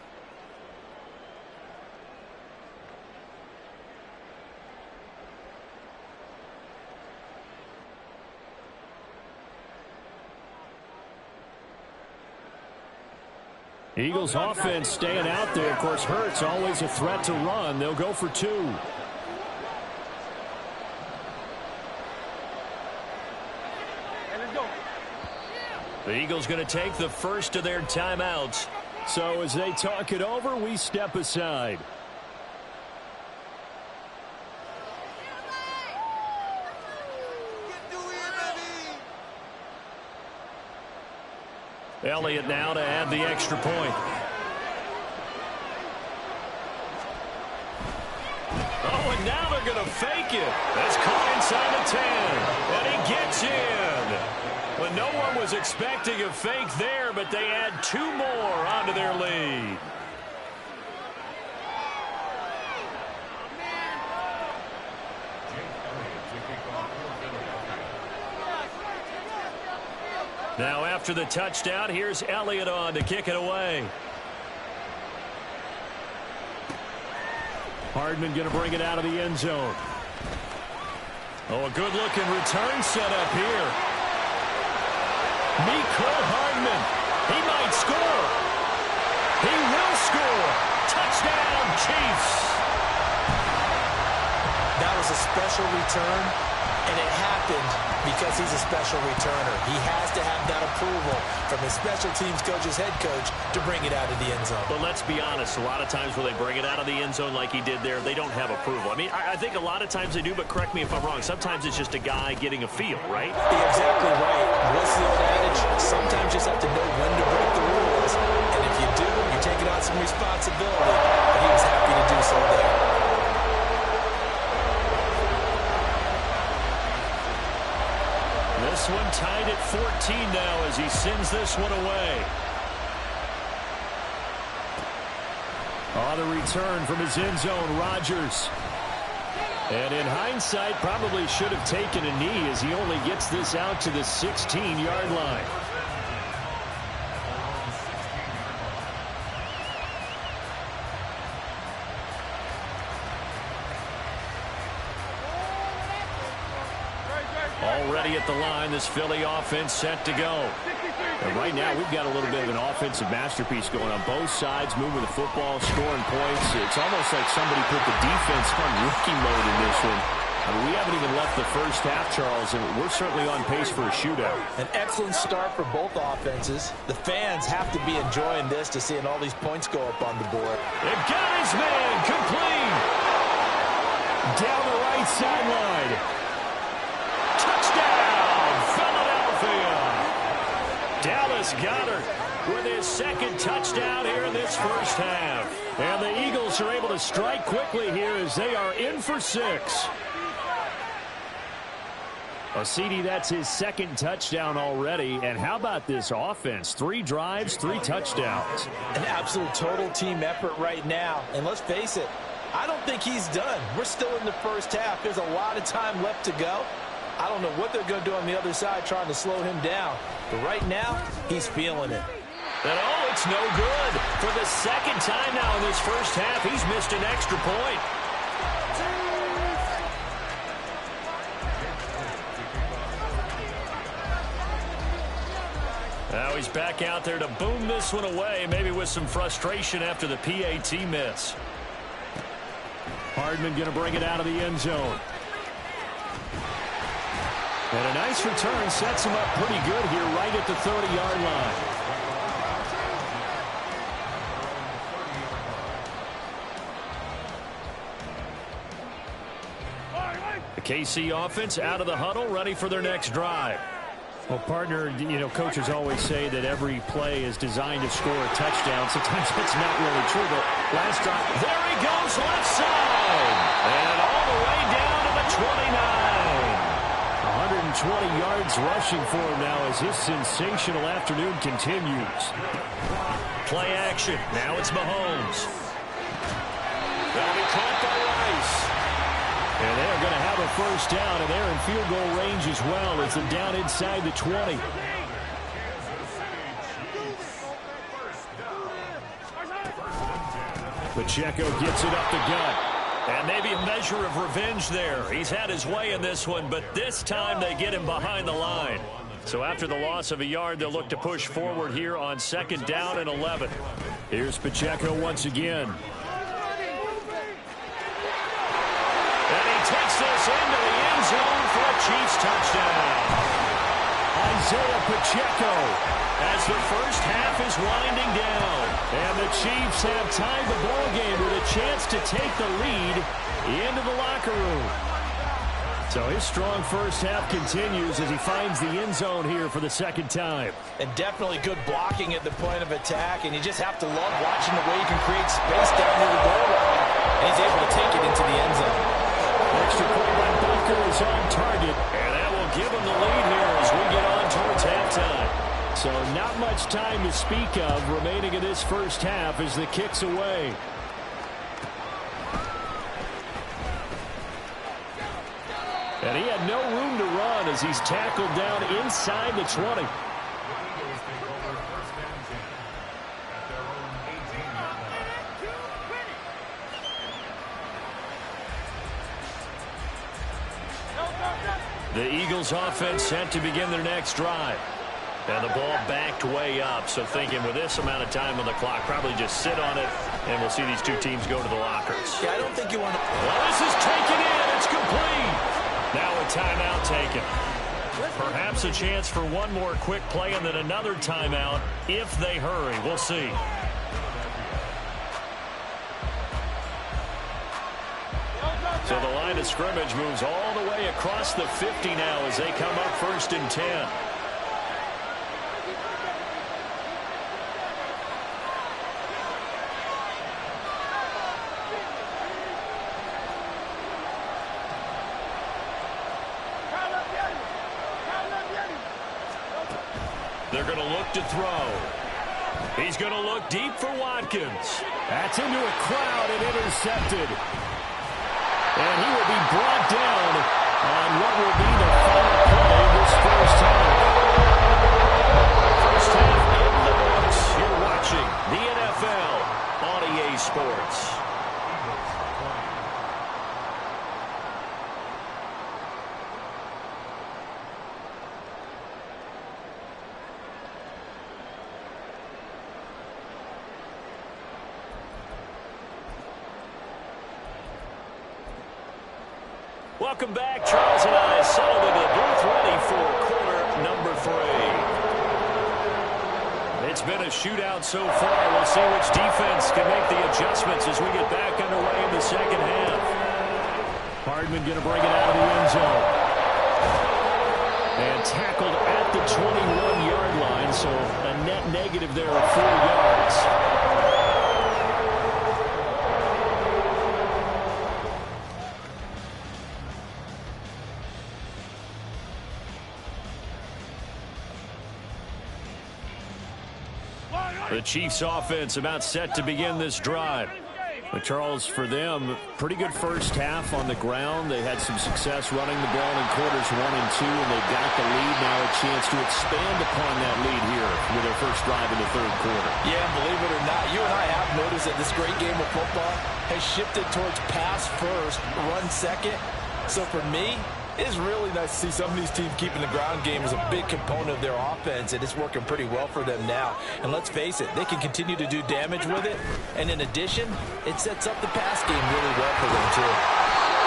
Eagles offense staying out there. Of course, Hurts always a threat to run. They'll go for two. The Eagles going to take the first of their timeouts. So as they talk it over, we step aside. Elliott now to add the extra point. Oh, and now they're going to fake it. That's caught inside the 10. And he gets in. Well, no one was expecting a fake there, but they add two more onto their lead. Now after the touchdown, here's Elliott on to kick it away. Hardman going to bring it out of the end zone. Oh, a good-looking return set up here. Mecole Hardman. He might score. He will score. Touchdown, Chiefs. That was a special return, and it happened because he's a special returner. He has to have that approval from his special teams coach's head coach to bring it out of the end zone. But let's be honest, a lot of times when they bring it out of the end zone like he did there, they don't have approval. I mean, I think a lot of times they do, but correct me if I'm wrong. Sometimes it's just a guy getting a feel, right? You're exactly right. What's the old adage? Sometimes you just have to know when to break the rules. And if you do, you're taking on some responsibility. But he was happy to do so there. This one tied at 14 now as he sends this one away. On the return from his end zone, Rodgers. And in hindsight, probably should have taken a knee as he only gets this out to the 16-yard line. Already at the line, this Philly offense set to go. And right now, we've got a little bit of an offensive masterpiece going on both sides, moving the football, scoring points. It's almost like somebody put the defense on rookie mode in this one. I mean, we haven't even left the first half, Charles, and we're certainly on pace for a shootout. An excellent start for both offenses. The fans have to be enjoying this to seeing all these points go up on the board. They've got his man complete. Down the right sideline. Touchdown, Philadelphia. Dallas Goedert with his second touchdown here in this first half. And the Eagles are able to strike quickly here as they are in for 6. CD, that's his second touchdown already. And how about this offense? 3 drives, 3 touchdowns. An absolute total team effort right now. And let's face it, I don't think he's done. We're still in the first half. There's a lot of time left to go. I don't know what they're going to do on the other side trying to slow him down. But right now, he's feeling it. And oh, it's no good. For the second time now in this first half, he's missed an extra point. Now he's back out there to boom this one away, maybe with some frustration after the PAT miss. Hardman going to bring it out of the end zone. And a nice return sets him up pretty good here right at the 30-yard line. The KC offense out of the huddle, ready for their next drive. Well, partner, coaches always say that every play is designed to score a touchdown. Sometimes it's not really true, but last drive, there he goes, left side. And all the way down to the 29. 120 yards rushing for him now as his sensational afternoon continues. Play action. Now it's Mahomes. That'll be caught by Rice. And they're going to have a first down, and they're in field goal range as well as they're down inside the 20. Pacheco gets it up the gut. And maybe a measure of revenge there. He's had his way in this one, but this time they get him behind the line. So after the loss of a yard, they'll look to push forward here on 2nd down and 11. Here's Pacheco once again. And he takes this into the end zone for a Chiefs touchdown. Isaiah Pacheco. As the first half is winding down. And the Chiefs have tied the ball game with a chance to take the lead into the locker room. So his strong first half continues as he finds the end zone here for the second time. And definitely good blocking at the point of attack. And you just have to love watching the way he can create space down near the goal line. And he's able to take it into the end zone. Extra point by Booker is on target. And that will give him the lead here as we get on towards halftime. So not much time to speak of remaining in this first half as the kick's away. And he had no room to run as he's tackled down inside the 20. The Eagles offense set to begin their next drive. And the ball backed way up, so thinking with this amount of time on the clock, probably just sit on it, and we'll see these two teams go to the lockers. Yeah, I don't think you want to... Well, this is taken in. It's complete. Now a timeout taken. Perhaps a chance for one more quick play and then another timeout if they hurry. We'll see. So the line of scrimmage moves all the way across the 50 now as they come up 1st and 10. They're going to look to throw. He's going to look deep for Watkins. That's into a crowd and intercepted. And he will be brought down on what will be the final play of this first half. First half in the books. You're watching the NFL on EA Sports. Welcome back. Charles and I settled into the booth ready for quarter number 3. It's been a shootout so far. We'll see which defense can make the adjustments as we get back underway in the second half. Hardman going to bring it out of the end zone. And tackled at the 21-yard line, so a net negative there of 4 yards. The Chiefs offense about set to begin this drive. But Charles, for them, pretty good first half on the ground. They had some success running the ball in quarters 1 and 2, and they got the lead. Now a chance to expand upon that lead here with their first drive in the 3rd quarter. Yeah, believe it or not, you and I have noticed that this great game of football has shifted towards pass first, run second. So for me, It is really nice to see some of these teams keeping the ground game as a big component of their offense, and it's working pretty well for them now. And let's face it, they can continue to do damage with it. And in addition, it sets up the pass game really well for them, too.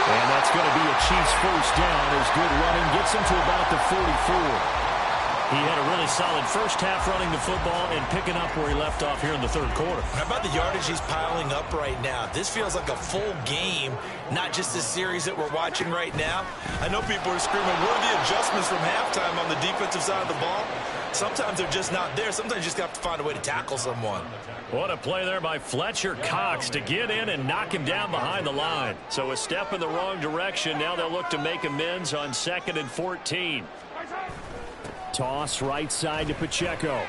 And that's going to be a Chiefs first down as good running gets them to about the 44. He had a really solid first half running the football and picking up where he left off here in the third quarter. How about the yardage he's piling up right now? This feels like a full game, not just a series that we're watching right now. I know people are screaming, where are the adjustments from halftime on the defensive side of the ball? Sometimes they're just not there. Sometimes you just have to find a way to tackle someone. What a play there by Fletcher Cox to get in and knock him down behind the line. So a step in the wrong direction. Now they'll look to make amends on 2nd and 14. Toss right side to Pacheco.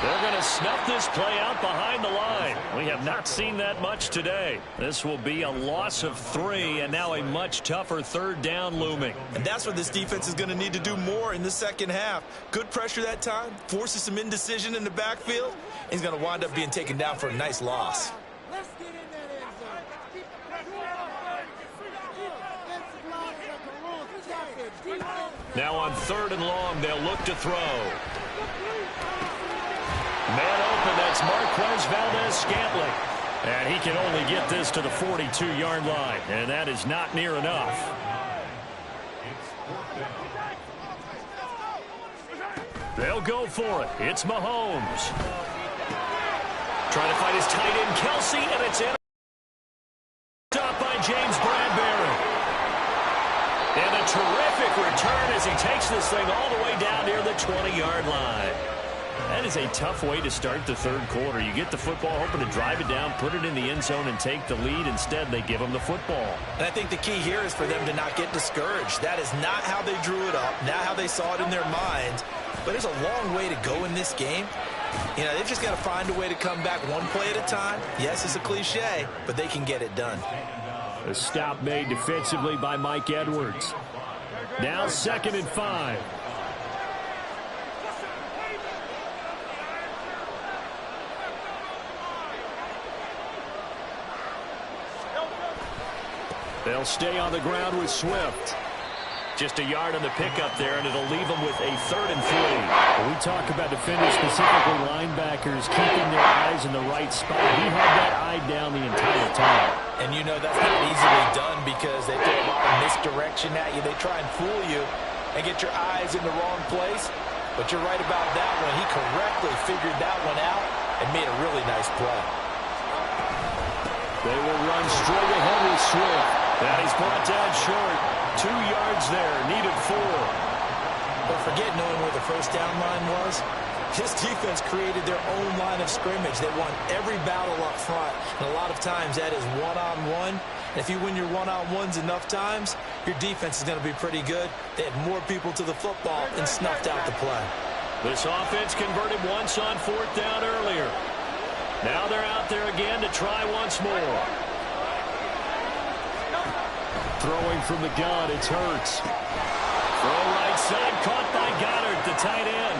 They're going to snuff this play out behind the line. We have not seen that much today. This will be a loss of 3, and now a much tougher third down looming. And that's what this defense is going to need to do more in the second half. Good pressure that time, forces some indecision in the backfield. He's going to wind up being taken down for a nice loss. Now on 3rd and long, they'll look to throw. Man open, that's Marquez Valdez-Scantling. And he can only get this to the 42-yard line, and that is not near enough. They'll go for it. It's Mahomes. Trying to find his tight end, Kelsey, and it's in. Stopped by James Bradbury. And a terrific return as he takes this thing all the way down near the 20-yard line. That is a tough way to start the third quarter. You get the football, hoping to drive it down, put it in the end zone, and take the lead. Instead, they give them the football. And I think the key here is for them to not get discouraged. That is not how they drew it up, not how they saw it in their minds. But there's a long way to go in this game. You know, they've just got to find a way to come back one play at a time. Yes, it's a cliche, but they can get it done. A stop made defensively by Mike Edwards. Now 2nd and 5. They'll stay on the ground with Swift. Just a yard on the pickup there, and it'll leave them with a 3rd and 3. When we talk about defenders, specifically linebackers, keeping their eyes in the right spot. He had that eye down the entire time. And you know that's not easily done because they throw a lot of misdirection at you. They try and fool you and get your eyes in the wrong place. But you're right about that one. He correctly figured that one out and made a really nice play. They will run straight ahead with Swift. That he's brought down short. 2 yards there, needed 4. But forget knowing where the first down line was. This defense created their own line of scrimmage. They won every battle up front. And a lot of times that is one-on-one. And if you win your one-on-ones enough times, your defense is going to be pretty good. They had more people to the football and snuffed out the play. This offense converted once on 4th down earlier. Now they're out there again to try once more. Throwing from the gun, it's Hurts. Throw right side, caught by Goddard, the tight end.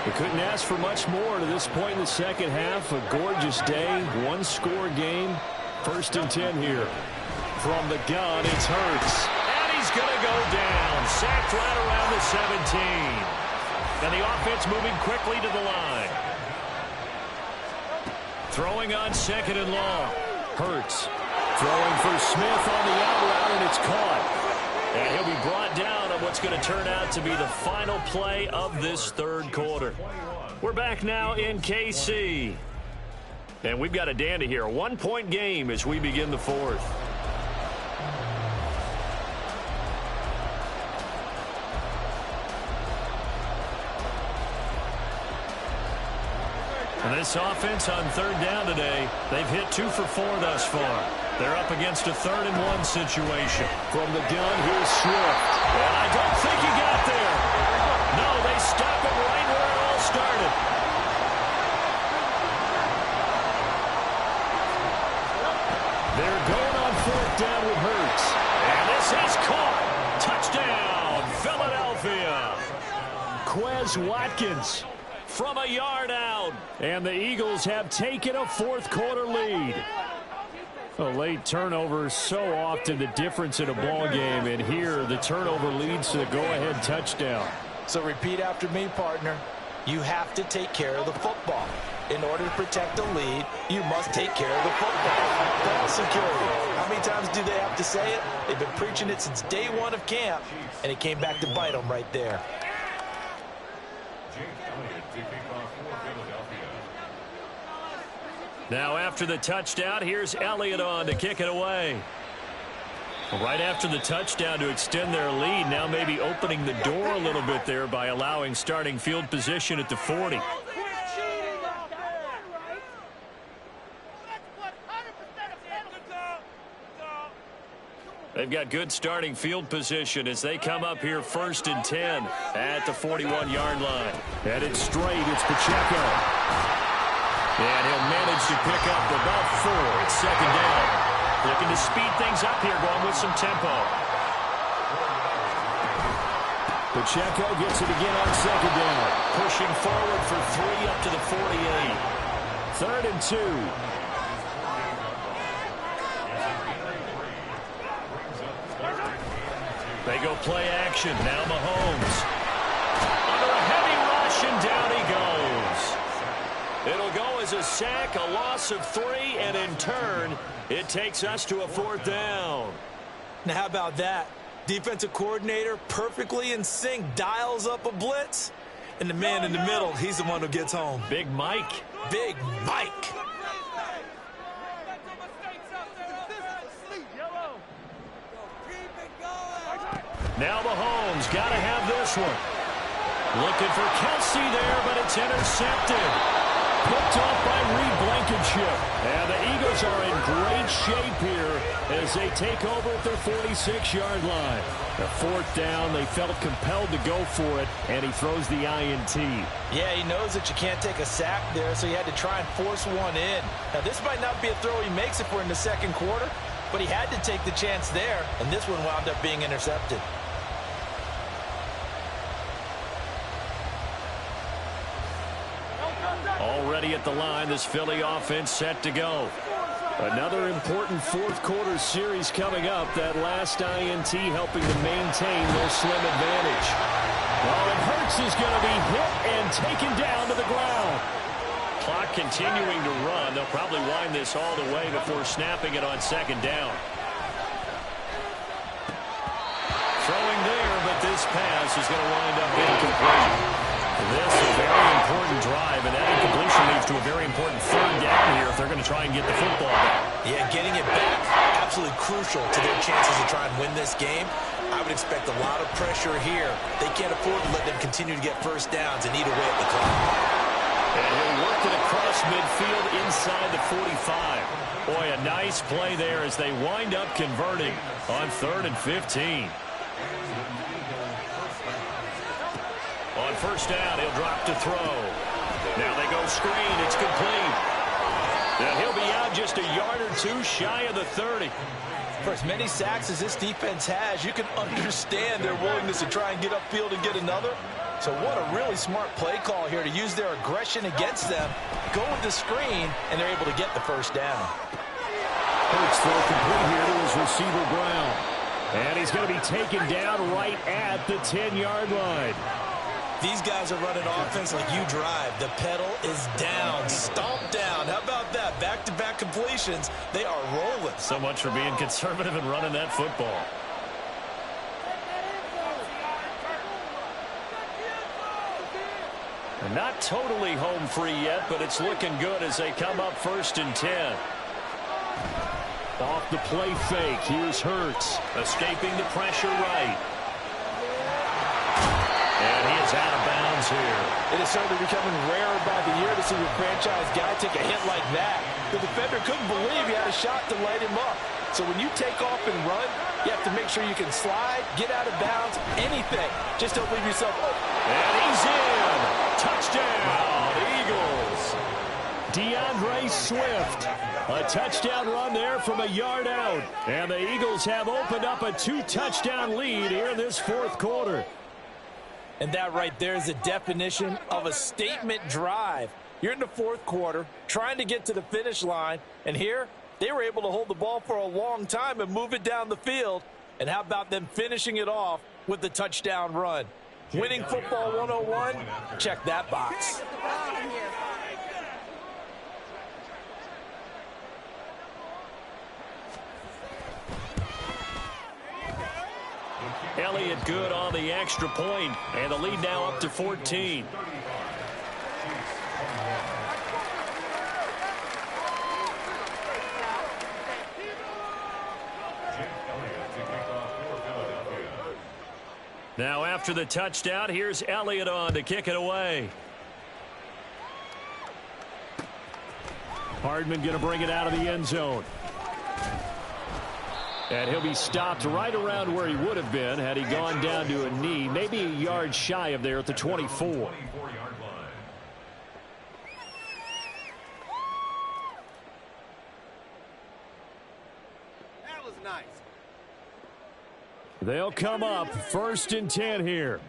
They couldn't ask for much more to this point in the second half. A gorgeous day, one-score game. 1st and 10 here. From the gun, it's Hurts. And he's going to go down. Sacked right around the 17. And the offense moving quickly to the line. Throwing on 2nd and long. Hurts. Throwing for Smith on the out route, and it's caught. And he'll be brought down on what's going to turn out to be the final play of this third quarter. We're back now in KC. And we've got a dandy here. A 1-point game as we begin the 4th. And this offense on 3rd down today, they've hit 2 for 4 thus far. They're up against a 3rd and 1 situation. From the gun, here's Swift. And I don't think he got there. No, they stop him right where it all started. They're going on 4th down with Hurts. And this is caught. Touchdown, Philadelphia. Quez Watkins from a yard out. And the Eagles have taken a 4th quarter lead. A late turnover is so often the difference in a ball game, and here the turnover leads to the go-ahead touchdown. So repeat after me, partner. You have to take care of the football. In order to protect the lead, you must take care of the football. Ball security. How many times do they have to say it? They've been preaching it since day one of camp, and it came back to bite them right there. Now after the touchdown, here's Elliott on to kick it away. Right after the touchdown to extend their lead, now maybe opening the door a little bit there by allowing starting field position at the 40. They've got good starting field position as they come up here 1st and 10 at the 41-yard line. Headed straight, it's Pacheco. And he'll manage to pick up about 4. It's 2nd down. Looking to speed things up here, going with some tempo. Pacheco gets it again on 2nd down. Pushing forward for 3 up to the 48. 3rd and 2. They go play action. Now Mahomes. Under a heavy rush, and down he goes. It'll go as a sack, a loss of 3, and in turn, it takes us to a 4th down. Now, how about that? Defensive coordinator perfectly in sync, dials up a blitz, and the man in the middle, he's the one who gets home. Big Mike. Big Mike. Now Mahomes got to have this one. Looking for Kelsey there, but it's intercepted. Picked off by Reed Blankenship. And the Eagles are in great shape here as they take over at their 46-yard line. The 4th down, they felt compelled to go for it, and he throws the INT. Yeah, he knows that you can't take a sack there, so he had to try and force one in. Now, this might not be a throw he makes if we're in the 2nd quarter, but he had to take the chance there, and this one wound up being intercepted. Already at the line, this Philly offense set to go. Another important 4th quarter series coming up. That last INT helping to maintain their slim advantage. Well, and Hurts is going to be hit and taken down to the ground. Clock continuing to run. They'll probably wind this all the way before snapping it on 2nd down. Throwing there, but this pass is going to wind up incomplete. This is a very important drive, and that incompletion leads to a very important 3rd down here if they're going to try and get the football back. Yeah, getting it back, absolutely crucial to their chances to try and win this game. I would expect a lot of pressure here. They can't afford to let them continue to get 1st downs and eat away at the clock. And he'll work it across midfield inside the 45. Boy, a nice play there as they wind up converting on 3rd and 15. On 1st down, he'll drop to throw. Now they go screen. It's complete. And he'll be out just a yard or 2 shy of the 30. For as many sacks as this defense has, you can understand their willingness to try and get upfield and get another. So what a really smart play call here to use their aggression against them, go with the screen, and they're able to get the 1st down. Hurts throw complete here to his receiver Brown. And he's going to be taken down right at the 10-yard line. These guys are running offense like you drive. The pedal is down, stomped down. How about that? Back-to-back completions. They are rolling. So much for being conservative and running that football. Not totally home free yet, but it's looking good as they come up 1st and 10. Off the play fake, here's Hurts. Escaping the pressure right. And he is out of bounds here. It is certainly becoming rarer by the year to see your franchise guy take a hit like that. The defender couldn't believe he had a shot to light him up. So when you take off and run, you have to make sure you can slide, get out of bounds, anything. Just don't leave yourself open. And he's in. Touchdown, Eagles. DeAndre Swift. A touchdown run there from a yard out. And the Eagles have opened up a 2-touchdown lead here in this 4th quarter. And that right there is a definition of a statement drive. You're in the 4th quarter, trying to get to the finish line, and here, They were able to hold the ball for a long time and move it down the field. And how about them finishing it off with the touchdown run? Winning football 101, check that box. Elliott good on the extra point, and the lead now up to 14. Now after the touchdown, here's Elliott on to kick it away. Hardman going to bring it out of the end zone. And he'll be stopped right around where he would have been had he gone down to a knee, maybe a yard shy of there at the 24. That was nice. They'll come up 1st and 10 here.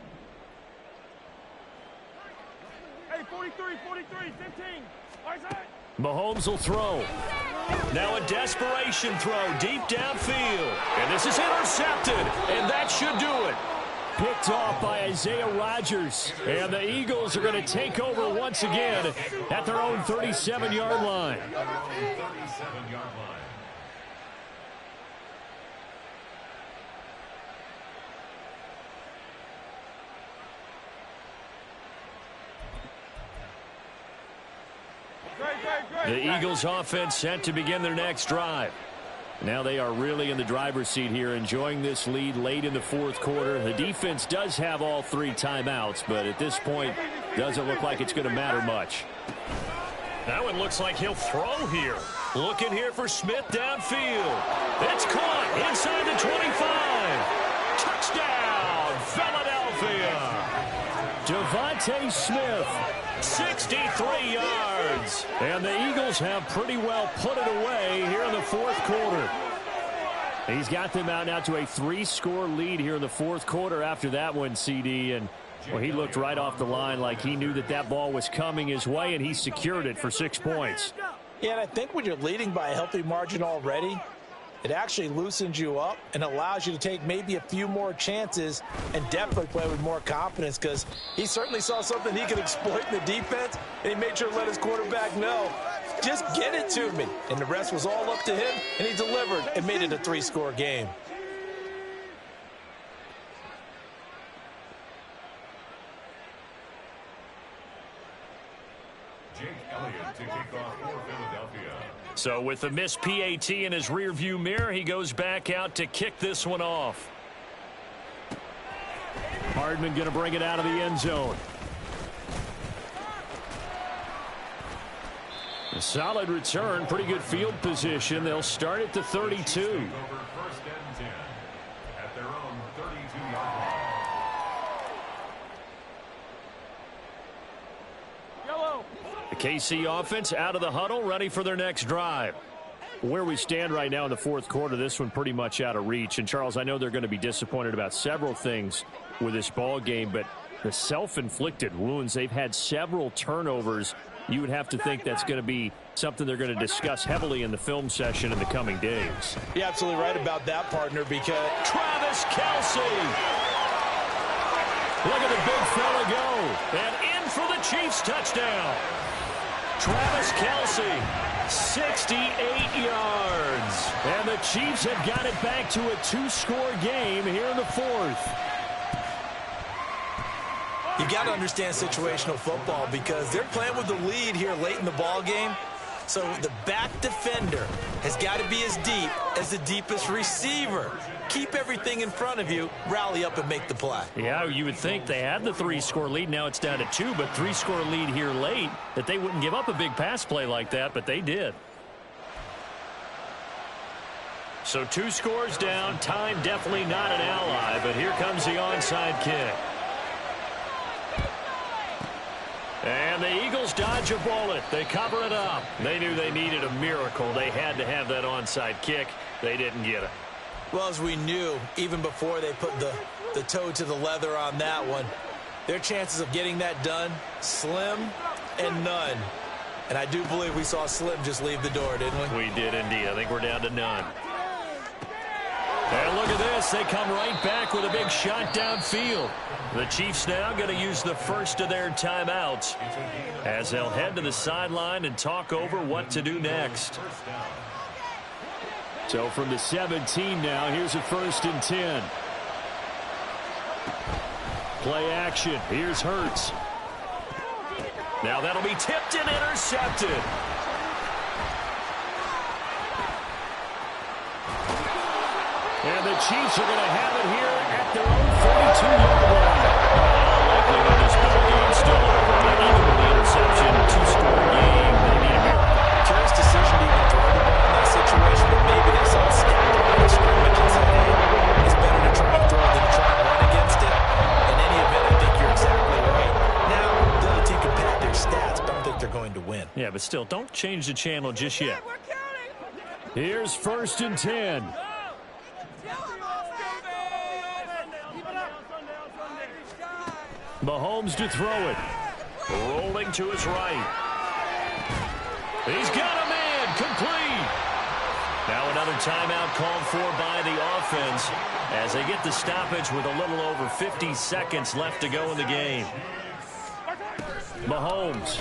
Hey, 43, 15. Right side. Mahomes will throw. Now a desperation throw deep downfield. And this is intercepted. And that should do it. Picked off by Isaiah Rodgers. And the Eagles are going to take over once again at their own 37-yard line. The Eagles offense set to begin their next drive. Now they are really in the driver's seat here, enjoying this lead late in the 4th quarter. The defense does have all 3 timeouts, but at this point, doesn't look like it's going to matter much. That one looks like he'll throw here. Looking here for Smith downfield. It's caught inside the 25. Touchdown, Philadelphia. Devontae Smith. 63 yards. And the Eagles have pretty well put it away here in the 4th quarter. He's got them out now to a 3-score lead here in the 4th quarter after that one, CD. And well, he looked right off the line like he knew that that ball was coming his way, and he secured it for 6 points. Yeah, and I think when you're leading by a healthy margin already, it actually loosens you up and allows you to take maybe a few more chances and definitely play with more confidence, because he certainly saw something he could exploit in the defense, and he made sure to let his quarterback know, just get it to me. And the rest was all up to him, and he delivered and made it a 3-score game. So with the missed PAT in his rearview mirror, he goes back out to kick this one off. Hardman going to bring it out of the end zone. A solid return, pretty good field position. They'll start at the 32. The KC offense out of the huddle, ready for their next drive. Where we stand right now in the 4th quarter, this one pretty much out of reach. And, Charles, I know they're going to be disappointed about several things with this ball game, but the self-inflicted wounds, they've had several turnovers. You would have to think that's going to be something they're going to discuss heavily in the film session in the coming days. You're absolutely right about that, partner, because Travis Kelce. Look at the big fella go. And in for the Chiefs touchdown. Travis Kelce, 68 yards. And the Chiefs have got it back to a 2-score game here in the 4th. You got to understand situational football, because they're playing with the lead here late in the ball game. So the back defender has got to be as deep as the deepest receiver. Keep everything in front of you, rally up and make the play. Yeah, you would think they had the 3-score lead. Now it's down to 2, but 3-score lead here late, that they wouldn't give up a big pass play like that, but they did. So 2 scores down. Time definitely not an ally, but here comes the onside kick. And the Eagles dodge a bullet. They cover it up. They knew they needed a miracle. They had to have that onside kick. They didn't get it. Well, as we knew, even before they put the toe to the leather on that one, their chances of getting that done, slim and none. And I do believe we saw Slim just leave the door, didn't we? We did indeed. I think we're down to none. And look at this. They come right back with a big shot downfield. The Chiefs now going to use the first of their timeouts as they'll head to the sideline and talk over what to do next. So from the 17 now, here's a 1st and 10. Play action. Here's Hurts. Now that'll be tipped and intercepted. And the Chiefs are going to have it here at their own 42-yard line. Likelihood this ball game still over. Even with the interception, 2-score game. They need a miracle. Curious decision to even throw the ball in that situation, but maybe they saw it stacked on the scrimmage and said, hey, it's better to try and throw than to try and run against it. In any event, I think you're exactly right. Now, the other team can pad their stats, but I don't think they're going to win. Yeah, but still, don't change the channel just yet. Here's 1st and 10. Mahomes to throw it. Rolling to his right. He's got a man. Complete. Now another timeout called for by the offense as they get the stoppage with a little over 50 seconds left to go in the game. Mahomes.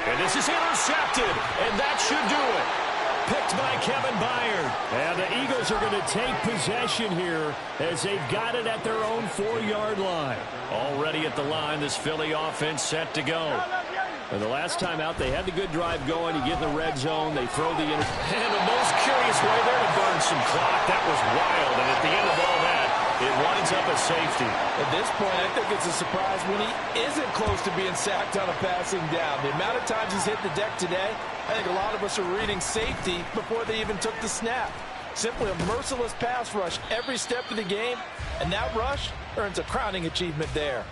And this is intercepted, and that should do it. Picked by Kevin Byard. And the Eagles are going to take possession here as they've got it at their own 4-yard line. Already at the line, this Philly offense set to go. And the last time out, they had the good drive going. You get in the red zone, they throw the And the most curious way there to burn some clock. That was wild, and at the end of all that, it winds up a safety. At this point, I think it's a surprise when he isn't close to being sacked on a passing down. The amount of times he's hit the deck today, I think a lot of us are reading safety before they even took the snap. Simply a merciless pass rush every step of the game, and that rush earns a crowning achievement there.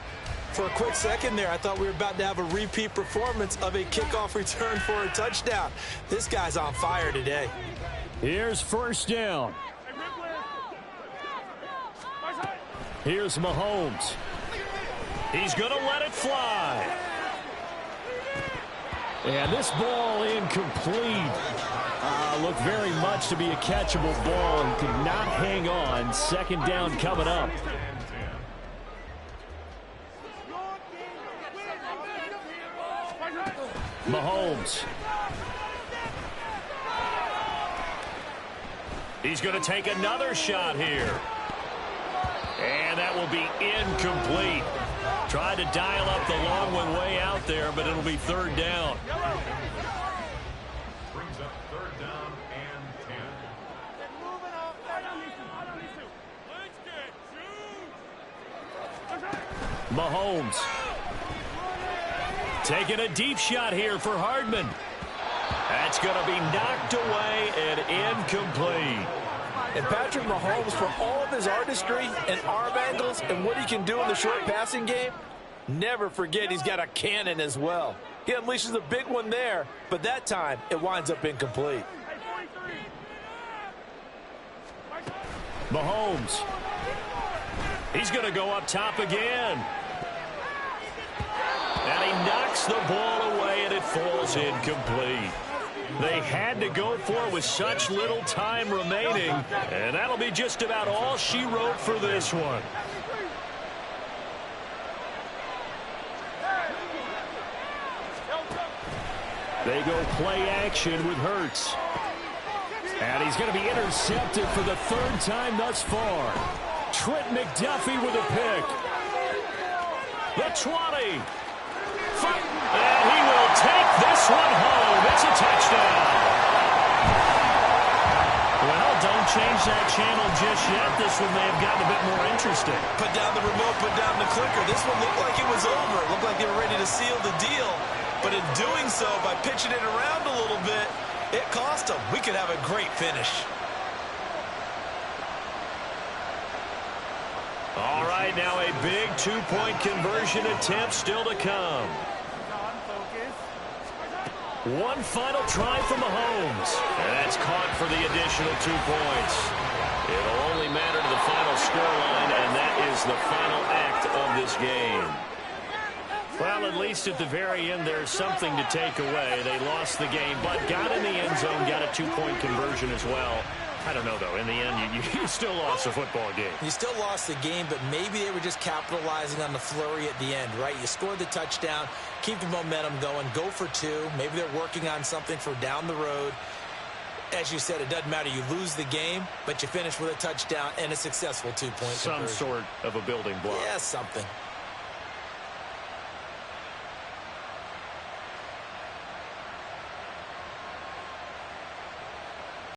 For a quick second there, I thought we were about to have a repeat performance of a kickoff return for a touchdown. This guy's on fire today. Here's 1st down. Here's Mahomes. He's going to let it fly. And this ball incomplete. Looked very much to be a catchable ball and could not hang on. 2nd down coming up. Mahomes. He's going to take another shot here. And that will be incomplete. Tried to dial up the long one way out there, but it'll be 3rd down. Brings up 3rd down and 10. Mahomes. Taking a deep shot here for Hardman. That's going to be knocked away and incomplete. And Patrick Mahomes, for all of his artistry and arm angles and what he can do in the short passing game, never forget he's got a cannon as well. He unleashes a big one there, but that time it winds up incomplete. Mahomes. He's going to go up top again. And he knocks the ball away, and it falls incomplete. They had to go for it with such little time remaining, and that'll be just about all she wrote for this one. They go play action with Hurts. And he's going to be intercepted for the 3rd time thus far. Trent McDuffie with a pick. The 20. And he will take this one home. It's a touchdown. Well, don't change that channel just yet. This one may have gotten a bit more interesting. Put down the remote, put down the clicker. This one looked like it was over. It looked like they were ready to seal the deal. But in doing so, by pitching it around a little bit, it cost them. We could have a great finish. All right, now a big two-point conversion attempt still to come. One final try from Mahomes. And that's caught for the additional 2 points. It'll only matter to the final scoreline, and that is the final act of this game. Well, at least at the very end, there's something to take away. They lost the game, but got in the end zone, got a 2-point conversion as well. I don't know, though. In the end, you still lost the football game. You still lost the game, but maybe they were just capitalizing on the flurry at the end, right? You scored the touchdown, keep the momentum going, go for 2. Maybe they're working on something for down the road. As you said, it doesn't matter. You lose the game, but you finish with a touchdown and a successful 2-point conversion. Some sort of a building block. Yeah, something.